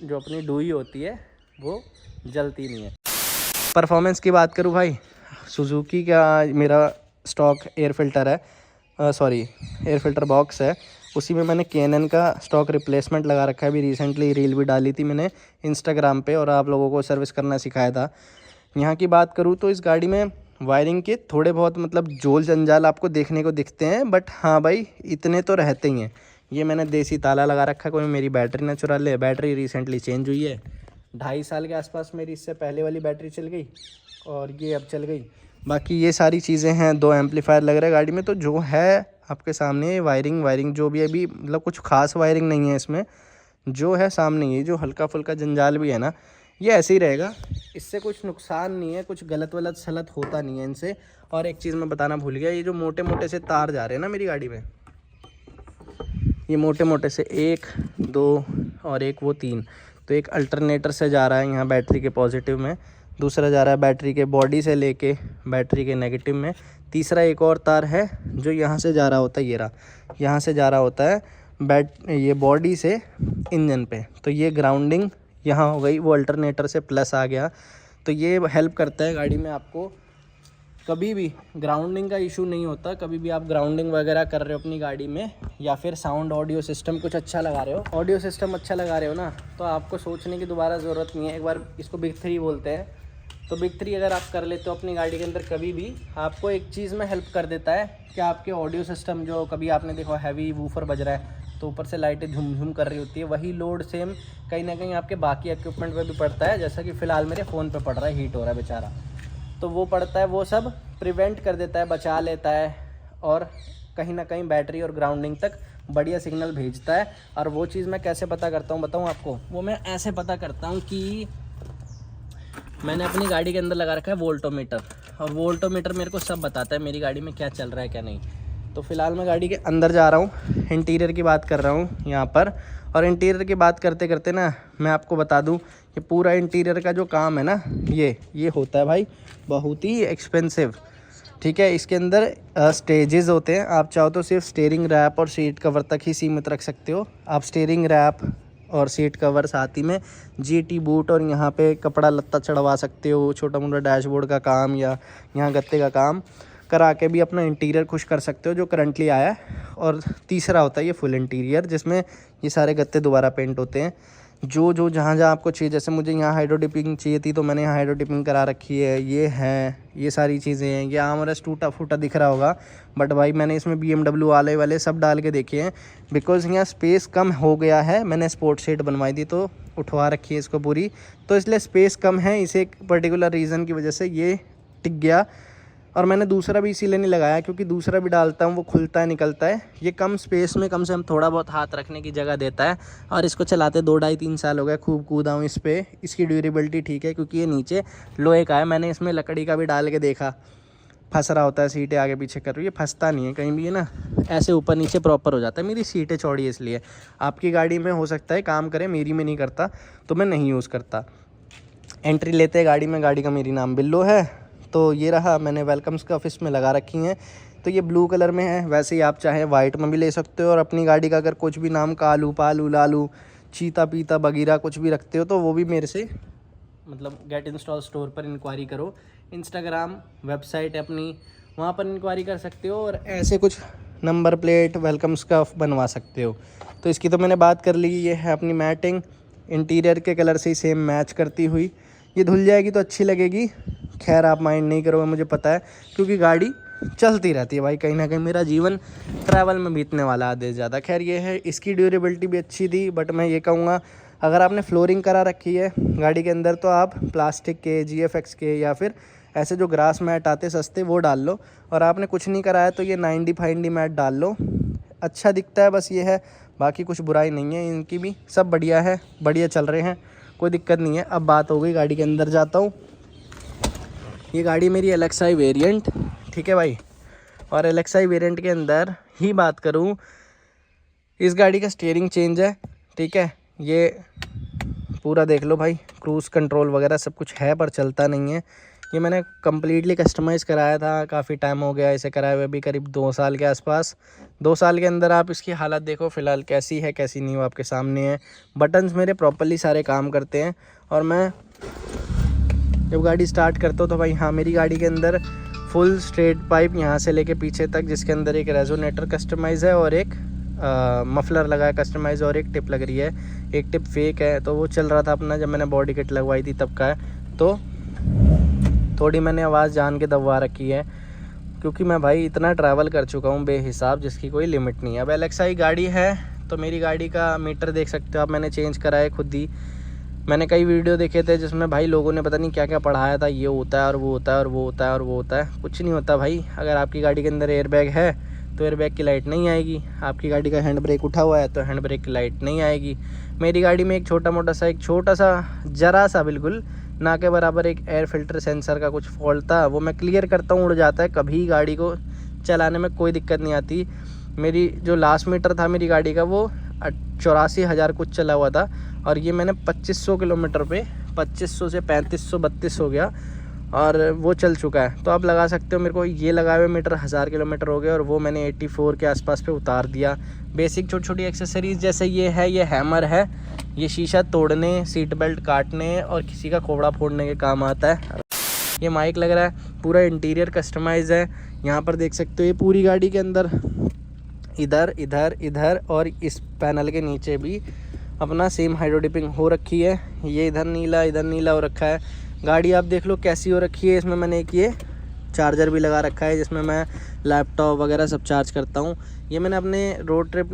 जो अपनी डुई होती है वो जलती नहीं है। परफॉर्मेंस की बात करूँ भाई, सुजुकी का मेरा स्टॉक एयर फिल्टर है, एयर फिल्टर बॉक्स है, उसी में मैंने कैनन का स्टॉक रिप्लेसमेंट लगा रखा है। अभी रिसेंटली रील भी डाली थी मैंने इंस्टाग्राम पे, और आप लोगों को सर्विस करना सिखाया था। यहाँ की बात करूँ तो इस गाड़ी में वायरिंग के थोड़े बहुत मतलब जोल जंजाल आपको देखने को दिखते हैं, बट हाँ भाई इतने तो रहते ही हैं। ये मैंने देसी ताला लगा रखा है, कोई मेरी बैटरी ना चुरा ले। बैटरी रिसेंटली चेंज हुई है, 2.5 साल के आसपास मेरी इससे पहले वाली बैटरी चल गई और ये अब चल गई। बाकी ये सारी चीज़ें हैं, 2 एम्पलीफायर लग रहे हैं गाड़ी में, तो जो है आपके सामने वायरिंग जो भी है, अभी मतलब कुछ खास वायरिंग नहीं है इसमें, जो है सामने ये जो हल्का फुल्का जंजाल भी है ना, ये ऐसे ही रहेगा, इससे कुछ नुकसान नहीं है, कुछ गलत वलत सलत होता नहीं है इनसे। और एक चीज़ मैं बताना भूल गया, ये जो मोटे मोटे से तार जा रहे हैं ना मेरी गाड़ी में, ये मोटे मोटे से 1, 2 और एक वो 3, तो एक अल्टरनेटर से जा रहा है यहाँ बैटरी के पॉजिटिव में, दूसरा जा रहा है बैटरी के बॉडी से लेके बैटरी के नेगेटिव में, तीसरा एक और तार है जो यहाँ से जा रहा होता है, ये रहा, यहाँ से जा रहा होता है ये बॉडी से इंजन पे। तो ये ग्राउंडिंग यहाँ हो गई, वो अल्टरनेटर से प्लस आ गया, तो ये हेल्प करता है गाड़ी में, आपको कभी भी ग्राउंडिंग का इशू नहीं होता। कभी भी आप ग्राउंडिंग वगैरह कर रहे हो अपनी गाड़ी में, या फिर साउंड ऑडियो सिस्टम कुछ अच्छा लगा रहे हो, ऑडियो सिस्टम अच्छा लगा रहे हो ना, तो आपको सोचने की दोबारा ज़रूरत नहीं है। एक बार इसको बिग 3 बोलते हैं, तो बिग 3 अगर आप कर लेते हो अपनी गाड़ी के अंदर, कभी भी आपको एक चीज़ में हेल्प कर देता है कि आपके ऑडियो सिस्टम, जो कभी आपने देखा हैवी वूफर बज रहा है तो ऊपर से लाइटें झुम झुम कर रही होती है, वही लोड सेम कहीं ना कहीं आपके बाकी इक्विपमेंट पे भी पड़ता है। जैसा कि फ़िलहाल मेरे फ़ोन पे पड़ रहा है, हीट हो रहा है बेचारा, तो वो पड़ता है, वो सब प्रिवेंट कर देता है, बचा लेता है, और कहीं ना कहीं बैटरी और ग्राउंडिंग तक बढ़िया सिग्नल भेजता है। और वो चीज़ मैं कैसे पता करता हूँ बताऊँ आपको, वो मैं ऐसे पता करता हूँ कि मैंने अपनी गाड़ी के अंदर लगा रखा है वोल्टोमीटर, और वोल्टोमीटर मेरे को सब बताता है मेरी गाड़ी में क्या चल रहा है क्या नहीं। तो फ़िलहाल मैं गाड़ी के अंदर जा रहा हूँ, इंटीरियर की बात कर रहा हूँ यहाँ पर। और इंटीरियर की बात करते करते ना मैं आपको बता दूँ कि पूरा इंटीरियर का जो काम है ना ये होता है भाई बहुत ही एक्सपेंसिव। ठीक है, इसके अंदर स्टेजेस होते हैं। आप चाहो तो सिर्फ स्टीयरिंग रैप और सीट कवर तक ही सीमित रख सकते हो। आप स्टीयरिंग रैप और सीट कवर साथ ही में जीटी बूट और यहाँ पे कपड़ा लत्ता चढ़वा सकते हो, छोटा मोटा डैशबोर्ड का काम या यहाँ गत्ते का काम करा के भी अपना इंटीरियर खुश कर सकते हो, जो करंटली आया है। और तीसरा होता है ये फुल इंटीरियर, जिसमें ये सारे गत्ते दोबारा पेंट होते हैं जो जहाँ आपको चाहिए। जैसे मुझे यहाँ हाइड्रो डिपिंग चाहिए थी तो मैंने यहाँ हाइड्रो डिपिंग करा रखी है। ये सारी चीज़ें हैं। ये आर्मरेस्ट टूटा फूटा दिख रहा होगा, बट भाई मैंने इसमें BMW वाले सब डाल के देखे हैं, बिकॉज़ यहाँ स्पेस कम हो गया है। मैंने स्पोर्ट सीट बनवाई थी तो उठवा रखी है इसको पूरी, तो इसलिए स्पेस कम है। इसे एक पर्टिकुलर रीज़न की वजह से ये टिक गया। और मैंने दूसरा भी इसीलिए नहीं लगाया क्योंकि दूसरा भी डालता हूँ वो खुलता है निकलता है। ये कम स्पेस में कम से कम थोड़ा बहुत हाथ रखने की जगह देता है। और इसको चलाते 2 ढाई 3 साल हो गए, खूब कूदा हूँ इस पर। इसकी ड्यूरेबिलिटी ठीक है क्योंकि ये नीचे लोहे का है। मैंने इसमें लकड़ी का भी डाल के देखा, फंस रहा होता है, सीटें आगे पीछे कर रही है, फंसता नहीं है कहीं भी, है ना, ऐसे ऊपर नीचे प्रॉपर हो जाता है। मेरी सीटें चौड़ी है इसलिए। आपकी गाड़ी में हो सकता है काम करे, मेरी में नहीं करता तो मैं नहीं यूज़ करता। एंट्री लेते हैं गाड़ी में, गाड़ी का मेरी नाम बिल्लो है। तो ये रहा, मैंने वेलकम्स का ऑफिस में लगा रखी हैं। तो ये ब्लू कलर में है, वैसे ही आप चाहे वाइट में भी ले सकते हो। और अपनी गाड़ी का अगर कुछ भी नाम कालू पालू लालू चीता पीता बगीरा कुछ भी रखते हो तो वो भी मेरे से मतलब गेट इंस्टॉल स्टोर पर इंक्वायरी करो। इंस्टाग्राम वेबसाइट है अपनी, वहाँ पर इंक्वायरी कर सकते हो और ऐसे कुछ नंबर प्लेट वेलकम्स का बनवा सकते हो। तो इसकी तो मैंने बात कर ली। ये है अपनी मैटिंग, इंटीरियर के कलर से ही सेम मैच करती हुई। ये धुल जाएगी तो अच्छी लगेगी, खैर आप माइंड नहीं करोगे मुझे पता है, क्योंकि गाड़ी चलती रहती है भाई। कहीं ना कहीं मेरा जीवन ट्रैवल में बीतने वाला आधे से ज़्यादा। खैर ये है, इसकी ड्यूरेबिलिटी भी अच्छी थी। बट मैं ये कहूँगा अगर आपने फ्लोरिंग करा रखी है गाड़ी के अंदर तो आप प्लास्टिक के GFX के या फिर ऐसे जो ग्रास मैट आते सस्ते वो डाल लो। और आपने कुछ नहीं कराया तो ये 90 फाइंडी मैट डाल लो, अच्छा दिखता है। बस ये है, बाकी कुछ बुराई नहीं है इनकी भी, सब बढ़िया है, बढ़िया चल रहे हैं, कोई दिक्कत नहीं है। अब बात हो गई गाड़ी के अंदर जाता हूँ। ये गाड़ी मेरी LXi वेरिएंट, ठीक है भाई। और LXi वेरिएंट के अंदर ही बात करूँ, इस गाड़ी का स्टीयरिंग चेंज है, ठीक है। ये पूरा देख लो भाई, क्रूज़ कंट्रोल वगैरह सब कुछ है पर चलता नहीं है। ये मैंने कम्प्लीटली कस्टमाइज़ कराया था, काफ़ी टाइम हो गया इसे कराए हुए भी, करीब 2 साल के आसपास। 2 साल के अंदर आप इसकी हालत देखो फ़िलहाल कैसी है कैसी नहीं, वो आपके सामने है। बटन्स मेरे प्रॉपर्ली सारे काम करते हैं। और मैं जब गाड़ी स्टार्ट करता हूँ तो भाई हाँ, मेरी गाड़ी के अंदर फुल स्ट्रेट पाइप यहाँ से लेके पीछे तक, जिसके अंदर एक रेजोनेटर कस्टमाइज़ है और एक मफलर लगा है कस्टमाइज़, और एक टिप लग रही है। एक टिप फेक है तो वो चल रहा था अपना, जब मैंने बॉडी किट लगवाई थी तब का है। तो थोड़ी मैंने आवाज़ जान के दबवा रखी है क्योंकि मैं भाई इतना ट्रैवल कर चुका हूँ बेहिसाब, जिसकी कोई लिमिट नहीं है। अब LXi गाड़ी है तो मेरी गाड़ी का मीटर देख सकते हो आप, मैंने चेंज कराया खुद ही। मैंने कई वीडियो देखे थे जिसमें भाई लोगों ने पता नहीं क्या क्या पढ़ाया था, ये होता है और वो होता है और वो होता है और वो होता है। कुछ नहीं होता भाई। अगर आपकी गाड़ी के अंदर एयरबैग है तो एयरबैग की लाइट नहीं आएगी। आपकी गाड़ी का हैंड ब्रेक उठा हुआ है तो हैंड ब्रेक की लाइट नहीं आएगी। मेरी गाड़ी में एक छोटा सा जरा सा बिल्कुल ना के बराबर एक एयर फिल्टर सेंसर का कुछ फॉल्ट था, वो मैं क्लियर करता हूँ उड़ जाता है। कभी गाड़ी को चलाने में कोई दिक्कत नहीं आती। मेरी जो लास्ट मीटर था मेरी गाड़ी का वो 84,000 कुछ चला हुआ था, और ये मैंने 2500 किलोमीटर पे 2500 से 3500 32 हो गया और वो चल चुका है। तो आप लगा सकते हो मेरे को ये लगाए हुए मीटर 1000 किलोमीटर हो गए और वो मैंने 84 के आसपास पे उतार दिया। बेसिक छोटी छोटी एक्सेसरीज़ जैसे ये है, ये हैमर है, ये शीशा तोड़ने, सीट बेल्ट काटने और किसी का खोपड़ा फोड़ने के काम आता है। ये माइक लग रहा है, पूरा इंटीरियर कस्टमाइज़ है। यहाँ पर देख सकते हो ये पूरी गाड़ी के अंदर इधर इधर इधर और इस पैनल के नीचे भी अपना सेम हाइड्रो डिपिंग हो रखी है। ये इधर नीला हो रखा है। गाड़ी आप देख लो कैसी हो रखी है। इसमें मैंने एक ये चार्जर भी लगा रखा है जिसमें मैं लैपटॉप वगैरह सब चार्ज करता हूँ। ये मैंने अपने रोड ट्रिप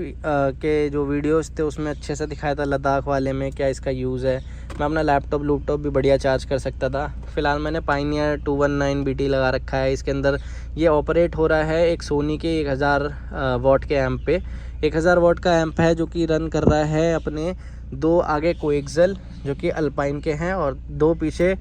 के जो वीडियोस थे उसमें अच्छे से दिखाया था, लद्दाख वाले में क्या इसका यूज़ है। मैं अपना लैपटॉप भी बढ़िया चार्ज कर सकता था। फ़िलहाल मैंने पाइनियर 219 BT लगा रखा है। इसके अंदर ये ऑपरेट हो रहा है एक सोनी के 1000 वाट के एम्प पे। 1000 वाट का एम्प है जो कि रन कर रहा है अपने 2 आगे कोएक्सल जो कि अल्पाइन के हैं और 2 पीछे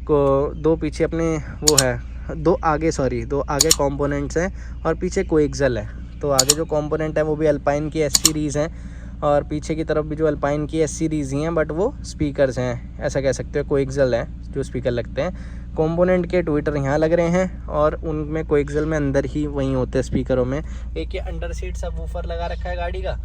दो पीछे अपने वो है, दो आगे कंपोनेंट्स हैं और पीछे कोएक्सल है। तो आगे जो कंपोनेंट है वो भी अल्पाइन की एस सीरीज़ हैं और पीछे की तरफ भी जो अल्पाइन की एस सीरीज़ ही हैं, बट वो स्पीकर्स हैं, ऐसा कह सकते हो कोएक्सल हैं जो स्पीकर लगते हैं। कंपोनेंट के ट्विटर यहाँ लग रहे हैं और उनमें कोएक्सल में अंदर ही वहीं होते हैं स्पीकरों में। एक ये अंडर सीट सबवूफर लगा रखा है गाड़ी का।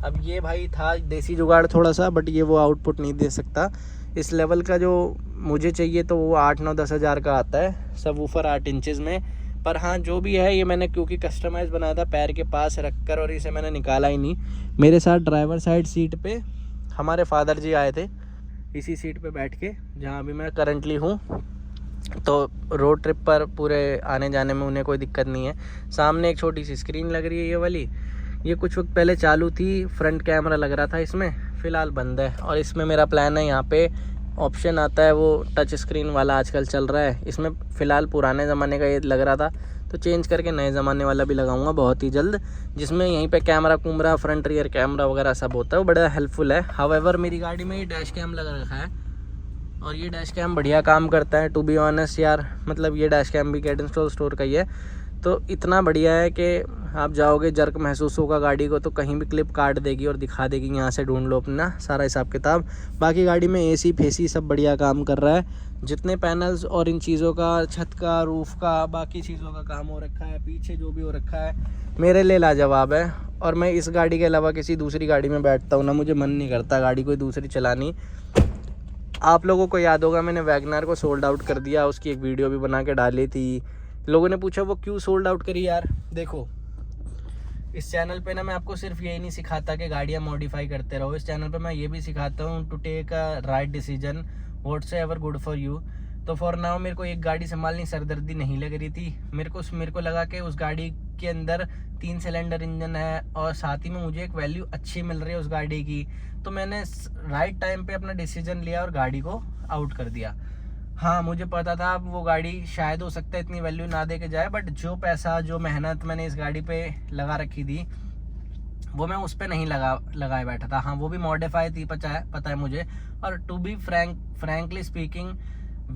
अब ये भाई था देसी जुगाड़ थोड़ा सा, बट ये वो आउटपुट नहीं दे सकता। इस लेवल का जो मुझे चाहिए तो वो 8-9-10 हज़ार का आता है सबवूफर 8 इंचज़ में। पर हाँ जो भी है ये मैंने क्योंकि कस्टमाइज़ बनाया था पैर के पास रख कर, और इसे मैंने निकाला ही नहीं। मेरे साथ ड्राइवर साइड सीट पे हमारे फादर जी आए थे, इसी सीट पे बैठ के जहाँ अभी मैं करंटली हूँ। तो रोड ट्रिप पर पूरे आने जाने में उन्हें कोई दिक्कत नहीं है। सामने एक छोटी सी स्क्रीन लग रही है ये वाली, ये कुछ वक्त पहले चालू थी, फ्रंट कैमरा लग रहा था इसमें, फ़िलहाल बंद है। और इसमें मेरा प्लान है, यहाँ पे ऑप्शन आता है वो टच स्क्रीन वाला आजकल चल रहा है, इसमें फ़िलहाल पुराने ज़माने का ये लग रहा था, तो चेंज करके नए ज़माने वाला भी लगाऊंगा बहुत ही जल्द, जिसमें यहीं पे कैमरा कुमरा फ्रंट रियर कैमरा वगैरह सब होता है, वो बड़ा हेल्पफुल है। हाउएवर मेरी गाड़ी में ये डैश कैम लगा रखा है और ये डैश कैम बढ़िया काम करता है टू बी ऑनेस्ट यार। मतलब ये डैश कैम भी गेट इंस्टॉल स्टोर का ही है, तो इतना बढ़िया है कि आप जाओगे जर्क महसूस होगा गाड़ी को, तो कहीं भी क्लिप काट देगी और दिखा देगी यहाँ से ढूंढ लो अपना सारा हिसाब किताब। बाकी गाड़ी में एसी फेसी सब बढ़िया काम कर रहा है, जितने पैनल्स और इन चीज़ों का, छत का, रूफ़ का, बाकी चीज़ों का काम हो रखा है, पीछे जो भी हो रखा है मेरे लिए लाजवाब है। और मैं इस गाड़ी के अलावा किसी दूसरी गाड़ी में बैठता हूँ ना, मुझे मन नहीं करता गाड़ी कोई दूसरी चलानी। आप लोगों को याद होगा मैंने वैगनार को सोल्ड आउट कर दिया, उसकी एक वीडियो भी बना के डाली थी। लोगों ने पूछा वो क्यों सोल्ड आउट करी यार। देखो इस चैनल पे ना मैं आपको सिर्फ यही नहीं सिखाता कि गाड़ियाँ मॉडिफाई करते रहो, इस चैनल पे मैं ये भी सिखाता हूँ to take a right decision whatsoever good for you. तो फॉर नाउ मेरे को एक गाड़ी संभालनी सरदर्दी नहीं लग रही थी, मेरे को लगा कि उस गाड़ी के अंदर 3 सिलेंडर इंजन है और साथ ही में मुझे एक वैल्यू अच्छी मिल रही है उस गाड़ी की, तो मैंने राइट टाइम पे अपना डिसीजन लिया और गाड़ी को आउट कर दिया। हाँ मुझे पता था वो गाड़ी शायद हो सकता है इतनी वैल्यू ना दे के जाए, बट जो पैसा जो मेहनत मैंने इस गाड़ी पे लगा रखी थी वो मैं उस पर नहीं लगाए बैठा था। हाँ वो भी मॉडिफाई थी, पता है मुझे। और to be frankly speaking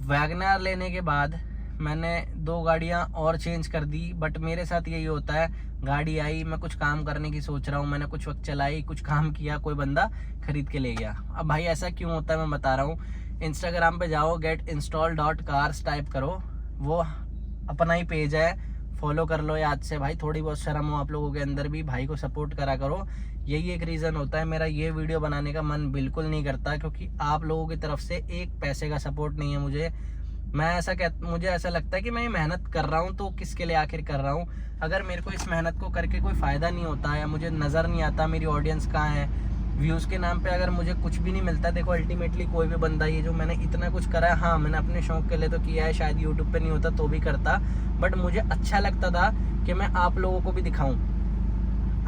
WagonR लेने के बाद मैंने 2 गाड़ियाँ और चेंज कर दी, बट मेरे साथ यही होता है, गाड़ी आई, मैं कुछ काम करने की सोच रहा हूँ, मैंने कुछ वक्त चलाई, कुछ काम किया, कोई बंदा खरीद के ले गया। अब भाई ऐसा क्यों होता है मैं बता रहा हूँ। इंस्टाग्राम पे जाओ, getinstall.cars टाइप करो, वो अपना ही पेज है, फॉलो कर लो याद से। भाई थोड़ी बहुत शर्म हो आप लोगों के अंदर भी, भाई को सपोर्ट करा करो। यही एक रीज़न होता है मेरा ये वीडियो बनाने का मन बिल्कुल नहीं करता, क्योंकि आप लोगों की तरफ से एक पैसे का सपोर्ट नहीं है मुझे। मुझे ऐसा लगता है कि मैं ये मेहनत कर रहा हूँ तो किसके लिए आखिर कर रहा हूँ। अगर मेरे को इस मेहनत को करके कोई फ़ायदा नहीं होता या मुझे नज़र नहीं आता मेरी ऑडियंस कहाँ है, व्यूज़ के नाम पे अगर मुझे कुछ भी नहीं मिलता, देखो अल्टीमेटली कोई भी बंदा ये जो मैंने इतना कुछ करा है, हाँ मैंने अपने शौक़ के लिए तो किया है, शायद यूट्यूब पे नहीं होता तो भी करता, बट मुझे अच्छा लगता था कि मैं आप लोगों को भी दिखाऊं।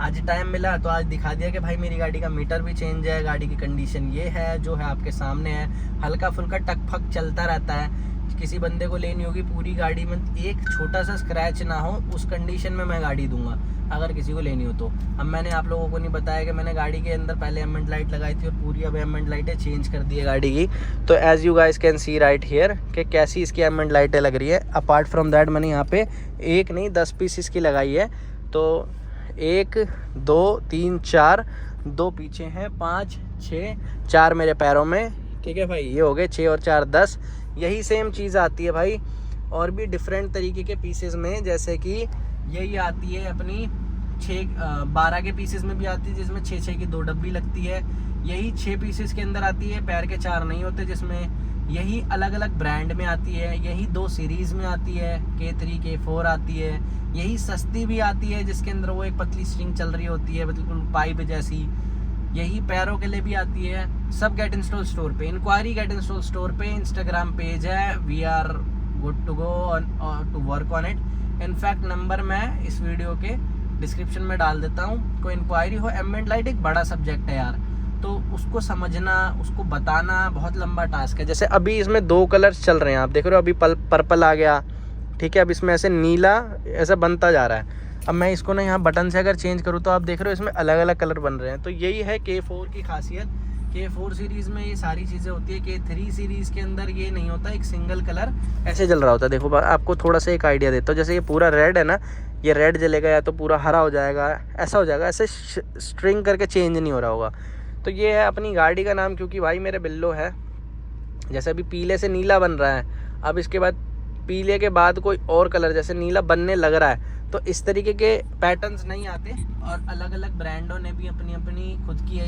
आज टाइम मिला तो आज दिखा दिया कि भाई मेरी गाड़ी का मीटर भी चेंज है, गाड़ी की कंडीशन ये है जो है आपके सामने है, हल्का फुल्का टक फक चलता रहता है। किसी बंदे को लेनी होगी पूरी गाड़ी में एक छोटा सा स्क्रैच ना हो, उस कंडीशन में मैं गाड़ी दूंगा अगर किसी को लेनी हो तो। अब मैंने आप लोगों को नहीं बताया कि मैंने गाड़ी के अंदर पहले एम्बेंट लाइट लगाई थी और पूरी अब एम्बेंट लाइटें चेंज कर दी है गाड़ी की। तो as you guys can see right here कि कैसी इसकी एम्बेंट लाइटें लग रही है। अपार्ट फ्रॉम दैट मैंने यहाँ पे 1 नहीं 10 पीस इसकी लगाई है। तो 1 2 3 4, 2 पीछे हैं, 5 6, 4 मेरे पैरों में, ठीक है भाई, ये हो गए 6 और 4 10। यही सेम चीज़ आती है भाई और भी डिफरेंट तरीके के पीसेस में, जैसे कि यही आती है अपनी 12 के पीसेस में भी आती है, जिसमें 6 की 2 डब्बी लगती है। यही 6 पीसेस के अंदर आती है, पैर के 4 नहीं होते, जिसमें यही अलग अलग ब्रांड में आती है। यही 2 सीरीज़ में आती है, K3 K4 आती है। यही सस्ती भी आती है जिसके अंदर वो एक पतली स्ट्रिंग चल रही होती है बिल्कुल पाइप जैसी। यही पैरों के लिए भी आती है। सब गेट इंस्टॉल स्टोर पे, इंक्वायरी गेट इंस्टॉल स्टोर पे, इंस्टाग्राम पेज है, we are good to go to work on it. In fact number मैं इस वीडियो के डिस्क्रिप्शन में डाल देता हूँ। कोई इंक्वायरी हो, एम्बेंट लाइट एक बड़ा सब्जेक्ट है यार, तो उसको समझना, उसको बताना बहुत लंबा टास्क है। जैसे अभी इसमें 2 कलर्स चल रहे हैं, आप देख रहे हो, अभी पर्पल आ गया, ठीक है, अब इसमें ऐसे नीला ऐसा बनता जा रहा है। अब मैं इसको ना यहाँ बटन से अगर चेंज करूँ तो आप देख रहे हो इसमें अलग अलग कलर बन रहे हैं। तो यही है K4 की खासियत K4 सीरीज़ में ये सारी चीज़ें होती है। K3 सीरीज़ के अंदर ये नहीं होता, एक सिंगल कलर ऐसे जल रहा होता है। देखो आपको थोड़ा सा एक आइडिया देता हूँ, जैसे ये पूरा रेड है ना, ये रेड जलेगा या तो पूरा हरा हो जाएगा, ऐसा हो जाएगा, ऐसे स्ट्रिंग करके चेंज नहीं हो रहा होगा। तो ये है अपनी गाड़ी का नाम, क्योंकि भाई मेरे बिल्लो है, जैसे अभी पीले से नीला बन रहा है, अब इसके बाद पीले के बाद कोई और कलर जैसे नीला बनने लग रहा है। तो इस तरीके के पैटर्न्स नहीं आते, और अलग अलग ब्रांडों ने भी अपनी अपनी खुद की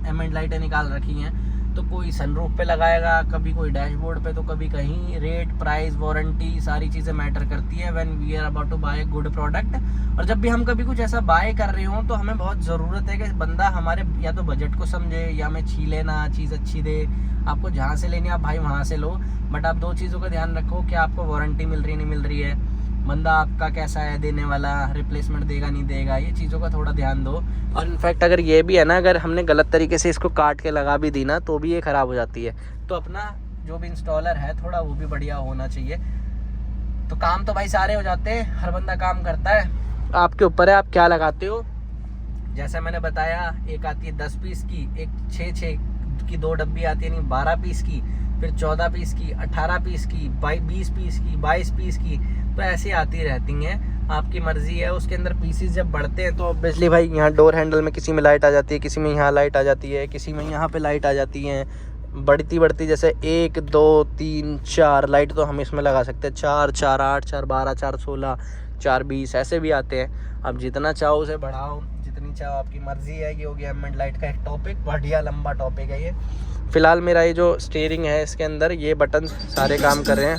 एम लाइटें निकाल रखी हैं। तो कोई सनरूफ पे लगाएगा, कभी कोई डैशबोर्ड पे, तो कभी कहीं। रेट, प्राइस, वारंटी, सारी चीज़ें मैटर करती है when we are about to buy a good product. और जब भी हम कभी कुछ ऐसा बाय कर रहे हों तो हमें बहुत ज़रूरत है कि बंदा हमारे या तो बजट को समझे, या हमें छीले ना, चीज़ अच्छी दे। आपको जहाँ से लेनी है आप भाई वहाँ से लो, बट आप दो चीज़ों का ध्यान रखो कि आपको वारंटी मिल रही नहीं मिल रही है, बंदा आपका कैसा है देने वाला, रिप्लेसमेंट देगा नहीं देगा, ये चीज़ों का थोड़ा ध्यान दो। और इनफैक्ट अगर ये भी है ना, अगर हमने गलत तरीके से इसको काट के लगा भी दी ना तो भी ये ख़राब हो जाती है। तो अपना जो भी इंस्टॉलर है थोड़ा वो भी बढ़िया होना चाहिए। तो काम तो भाई सारे हो जाते हैं, हर बंदा काम करता है, आपके ऊपर है आप क्या लगाते हो। जैसे मैंने बताया, एक आती है 10 पीस की, एक 6 की 2 डब्बी आती है, नहीं 12 पीस की, फिर 14 पीस की, 18 पीस की, 20 पीस की, 22 पीस की, तो ऐसी आती रहती हैं। आपकी मर्जी है। उसके अंदर पीसीस जब बढ़ते हैं तो ऑब्वियसली भाई यहाँ डोर हैंडल में किसी में लाइट आ जाती है, किसी में यहाँ लाइट आ जाती है, किसी में यहाँ पे लाइट आ जाती है। बढ़ती जैसे 1 2 3 4 लाइट तो हम इसमें लगा सकते हैं। 4 4 8 4 12 4 16 4 20 ऐसे भी आते हैं। अब जितना चाहो उसे बढ़ाओ, जितनी चाहो, आपकी मर्जी है। ये हो गया एम लाइट का एक टॉपिक, बढ़िया लंबा टॉपिक है ये। फिलहाल मेरा ये जो स्टीयरिंग है इसके अंदर ये बटन सारे काम कर रहे हैं।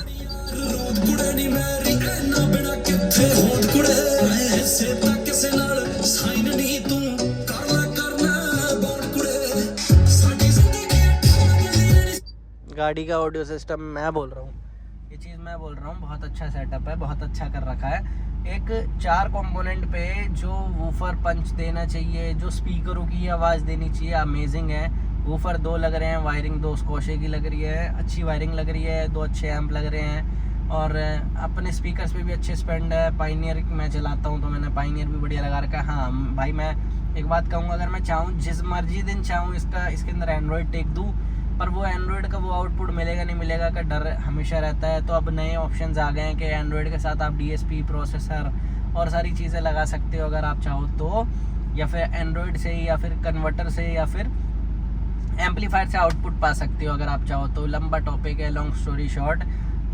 गाड़ी का ऑडियो सिस्टम मैं बोल रहा हूँ, ये चीज़ मैं बोल रहा हूँ, बहुत अच्छा सेटअप है, बहुत अच्छा कर रखा है। एक 4 कंपोनेंट पे जो वूफर पंच देना चाहिए, जो स्पीकरों की आवाज़ देनी चाहिए, अमेजिंग है। वूफर 2 लग रहे हैं, वायरिंग 2 स्कॉशे की लग रही है, अच्छी वायरिंग लग रही है, 2 अच्छे एम्प लग रहे हैं। और अपने स्पीकर्स पे भी अच्छे स्पेंड है। पाइनियर मैं चलाता हूँ तो मैंने पाइनियर भी बढ़िया लगा रखा है। हाँ भाई, मैं एक बात कहूँगा, अगर मैं चाहूँ जिस मर्जी दिन चाहूँ इसके अंदर एंड्रॉयड टेक दूँ, पर वो एंड्रॉयड का वो आउटपुट मिलेगा नहीं मिलेगा का डर हमेशा रहता है। तो अब नए ऑप्शंस आ गए हैं कि एंड्रॉयड के साथ आप DSP, प्रोसेसर और सारी चीज़ें लगा सकते हो अगर आप चाहो तो, या फिर एंड्रॉयड से, या फिर कन्वर्टर से, या फिर एम्पलीफायर से आउटपुट पा सकते हो अगर आप चाहो तो। लंबा टॉपिक है, लॉन्ग स्टोरी शॉर्ट।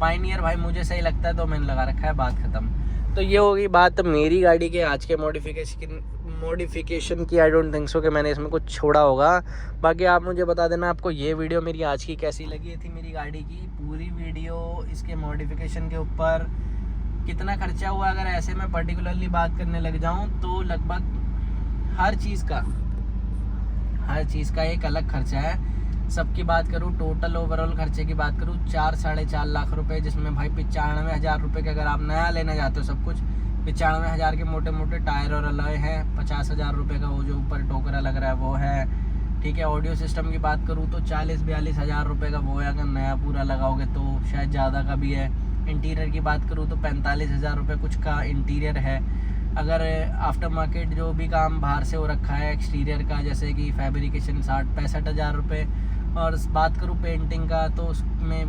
पाइनियर भाई मुझे सही लगता है तो मैंने लगा रखा है, बात ख़त्म। तो ये होगी बात मेरी गाड़ी के आज के मॉडिफिकेशन की। आई डोंट थिंक सो कि मैंने इसमें कुछ छोड़ा होगा। बाकी आप मुझे बता देना आपको ये वीडियो मेरी आज की कैसी लगी। थी मेरी गाड़ी की पूरी वीडियो, इसके मॉडिफिकेशन के ऊपर कितना खर्चा हुआ, अगर ऐसे मैं पर्टिकुलरली बात करने लग जाऊँ तो लगभग हर चीज़ का एक अलग खर्चा है। सबकी बात करूँ, टोटल ओवरऑल खर्चे की बात करूँ 4 साढ़े 4 लाख रुपए, जिसमें भाई 95,000 रुपये के अगर आप नया लेना चाहते हो सब कुछ, 95,000 के मोटे मोटे टायर और अलॉय हैं। 50,000 रुपये का वो जो ऊपर टोकरा लग रहा है वो है, ठीक है। ऑडियो सिस्टम की बात करूँ तो 40-42 रुपये का वो है, अगर नया पूरा लगाओगे तो शायद ज़्यादा का भी है। इंटीरियर की बात करूँ तो 45,000 रुपये कुछ का इंटीरियर है। अगर आफ्टर मार्केट जो भी काम बाहर से हो रखा है एक्सटीरियर का, जैसे कि फैब्रिकेशन 60-65,000 रुपये। और बात करूँ पेंटिंग का तो उसमें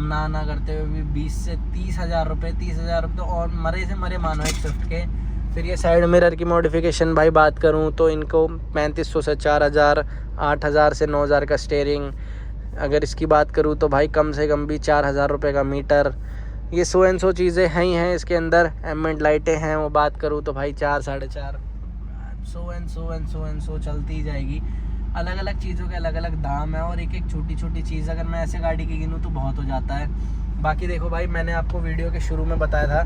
ना करते हुए भी 20 से 30,000 रुपये, 30,000 रुपये तो और मरे से मरे मानो एक स्विफ्ट के। फिर ये साइड मिरर की मॉडिफिकेशन भाई बात करूँ तो इनको 3500 से 4,000, 8,000 से 9,000 का स्टीयरिंग। अगर इसकी बात करूँ तो भाई कम से कम भी 4,000 रुपये का मीटर। ये 100 चीज़ें हैं इसके अंदर। एमेंट लाइटें हैं, वो बात करूँ तो भाई 4 साढ़े 4, 100 चलती ही जाएगी। अलग अलग चीज़ों के अलग अलग दाम है, और एक एक छोटी चीज़ अगर मैं ऐसे गाड़ी की गिनूँ तो बहुत हो जाता है। बाकी देखो भाई, मैंने आपको वीडियो के शुरू में बताया था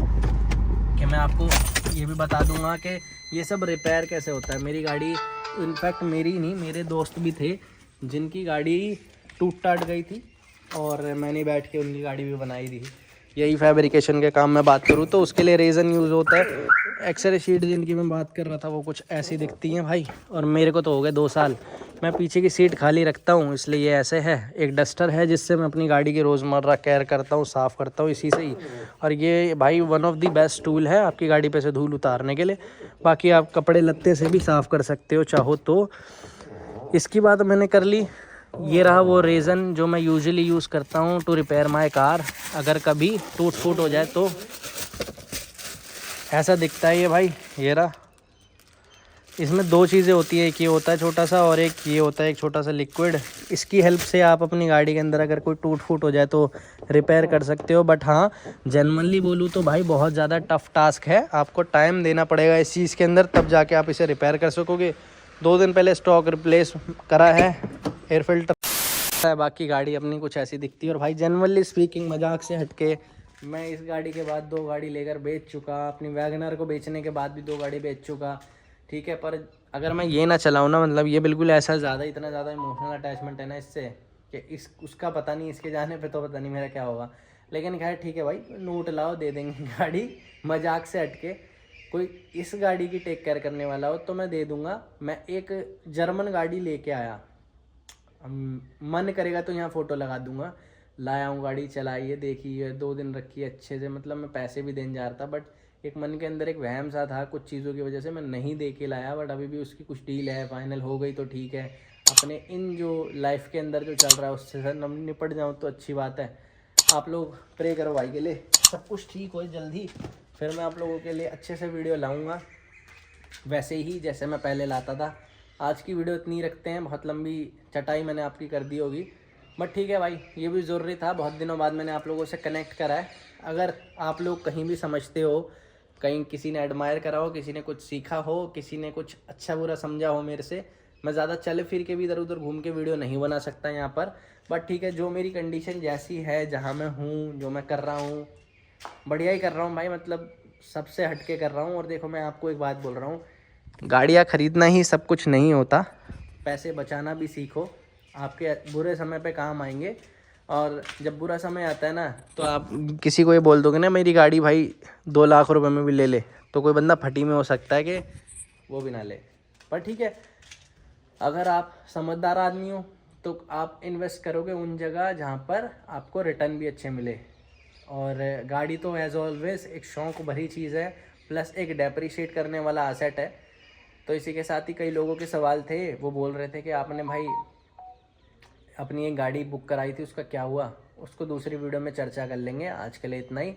कि मैं आपको ये भी बता दूंगा कि ये सब रिपेयर कैसे होता है। मेरी गाड़ी, इनफैक्ट मेरी नहीं, मेरे दोस्त भी थे जिनकी गाड़ी टूट टाट गई थी, और मैंने बैठ के उनकी गाड़ी भी बनाई थी। यही फैब्रिकेशन के काम में बात करूँ तो उसके लिए रेज़न यूज़ होता है। एक्सरे शीट जिनकी मैं बात कर रहा था वो कुछ ऐसी दिखती हैं भाई, और मेरे को तो हो गए 2 साल। मैं पीछे की सीट खाली रखता हूँ, इसलिए ये ऐसे है। एक डस्टर है जिससे मैं अपनी गाड़ी की रोज़मर्रा केयर करता हूँ, साफ़ करता हूँ इसी से ही। और ये भाई one of the best tool है आपकी गाड़ी पे से धूल उतारने के लिए। बाकी आप कपड़े लत्ते से भी साफ़ कर सकते हो चाहो तो। इसकी बात मैंने कर ली। ये रहा वो रीज़न जो मैं यूजुअली यूज़ करता हूँ टू रिपेयर माय कार। अगर कभी टूट फूट हो जाए तो ऐसा दिखता है ये भाई, ये रहा। इसमें दो चीज़ें होती है, एक ये होता है छोटा सा और एक ये होता है एक छोटा सा लिक्विड। इसकी हेल्प से आप अपनी गाड़ी के अंदर अगर कोई टूट फूट हो जाए तो रिपेयर कर सकते हो। बट हाँ, जनरली बोलूँ तो भाई बहुत ज़्यादा टफ टास्क है, आपको टाइम देना पड़ेगा इस चीज़ के अंदर, तब जाके आप इसे रिपेयर कर सकोगे। 2 दिन पहले स्टॉक रिप्लेस करा है, एयर फिल्टर है, बाकी गाड़ी अपनी कुछ ऐसी दिखती है। और भाई जनरली स्पीकिंग, मजाक से हटके, मैं इस गाड़ी के बाद 2 गाड़ी लेकर बेच चुका, अपनी वैगनर को बेचने के बाद भी 2 गाड़ी बेच चुका, ठीक है। पर अगर मैं ये ना चलाऊँ ना, मतलब ये बिल्कुल ऐसा ज़्यादा, इतना ज़्यादा इमोशनल अटैचमेंट है ना इससे कि उसका पता नहीं, इसके जाने पे तो पता नहीं मेरा क्या होगा। लेकिन खैर ठीक है भाई, नोट लाओ, दे देंगे गाड़ी, मजाक से हटके। कोई इस गाड़ी की टेक केयर करने वाला हो तो मैं दे दूँगा। मैं एक जर्मन गाड़ी लेके आया, मन करेगा तो यहाँ फ़ोटो लगा दूँगा। लाया हूँ गाड़ी, चलाई है, देखी है, 2 दिन रखी है अच्छे से, मतलब मैं पैसे भी देने जा रहा था, बट एक मन के अंदर एक वहम सा था, कुछ चीज़ों की वजह से मैं नहीं दे के लाया। बट अभी भी उसकी कुछ डील है, फाइनल हो गई तो ठीक है। अपने इन जो लाइफ के अंदर जो चल रहा है उससे सर निपट जाऊँ तो अच्छी बात है। आप लोग प्रे करो भाई के लिए, सब कुछ ठीक हो जल्दी, फिर मैं आप लोगों के लिए अच्छे से वीडियो लाऊँगा, वैसे ही जैसे मैं पहले लाता था। आज की वीडियो इतनी रखते हैं, बहुत लंबी चटाई मैंने आपकी कर दी होगी, बट ठीक है भाई, ये भी ज़रूरी था। बहुत दिनों बाद मैंने आप लोगों से कनेक्ट करा है। अगर आप लोग कहीं भी समझते हो, कहीं किसी ने एडमायर करा हो, किसी ने कुछ सीखा हो, किसी ने कुछ अच्छा बुरा समझा हो मेरे से, मैं ज़्यादा चल फिर के भी इधर उधर घूम के वीडियो नहीं बना सकता यहाँ पर। बट ठीक है, जो मेरी कंडीशन जैसी है, जहाँ मैं हूँ, जो मैं कर रहा हूँ, बढ़िया ही कर रहा हूँ भाई, मतलब सबसे हटके कर रहा हूँ। और देखो, मैं आपको एक बात बोल रहा हूँ, गाड़ियाँ ख़रीदना ही सब कुछ नहीं होता, पैसे बचाना भी सीखो, आपके बुरे समय पे काम आएंगे। और जब बुरा समय आता है ना, तो आप किसी को ये बोल दोगे ना मेरी गाड़ी भाई 2 लाख रुपए में भी ले ले, तो कोई बंदा फटी में हो सकता है कि वो भी ना ले। पर ठीक है, अगर आप समझदार आदमी हो तो आप इन्वेस्ट करोगे उन जगह जहाँ पर आपको रिटर्न भी अच्छे मिले। और गाड़ी तो एज ऑलवेज एक शौक़ भरी चीज़ है, प्लस एक डेप्रिशिएट करने वाला एसेट है। तो इसी के साथ ही कई लोगों के सवाल थे, वो बोल रहे थे कि आपने भाई अपनी एक गाड़ी बुक कराई थी, उसका क्या हुआ, उसको दूसरी वीडियो में चर्चा कर लेंगे। आज के लिए इतना ही।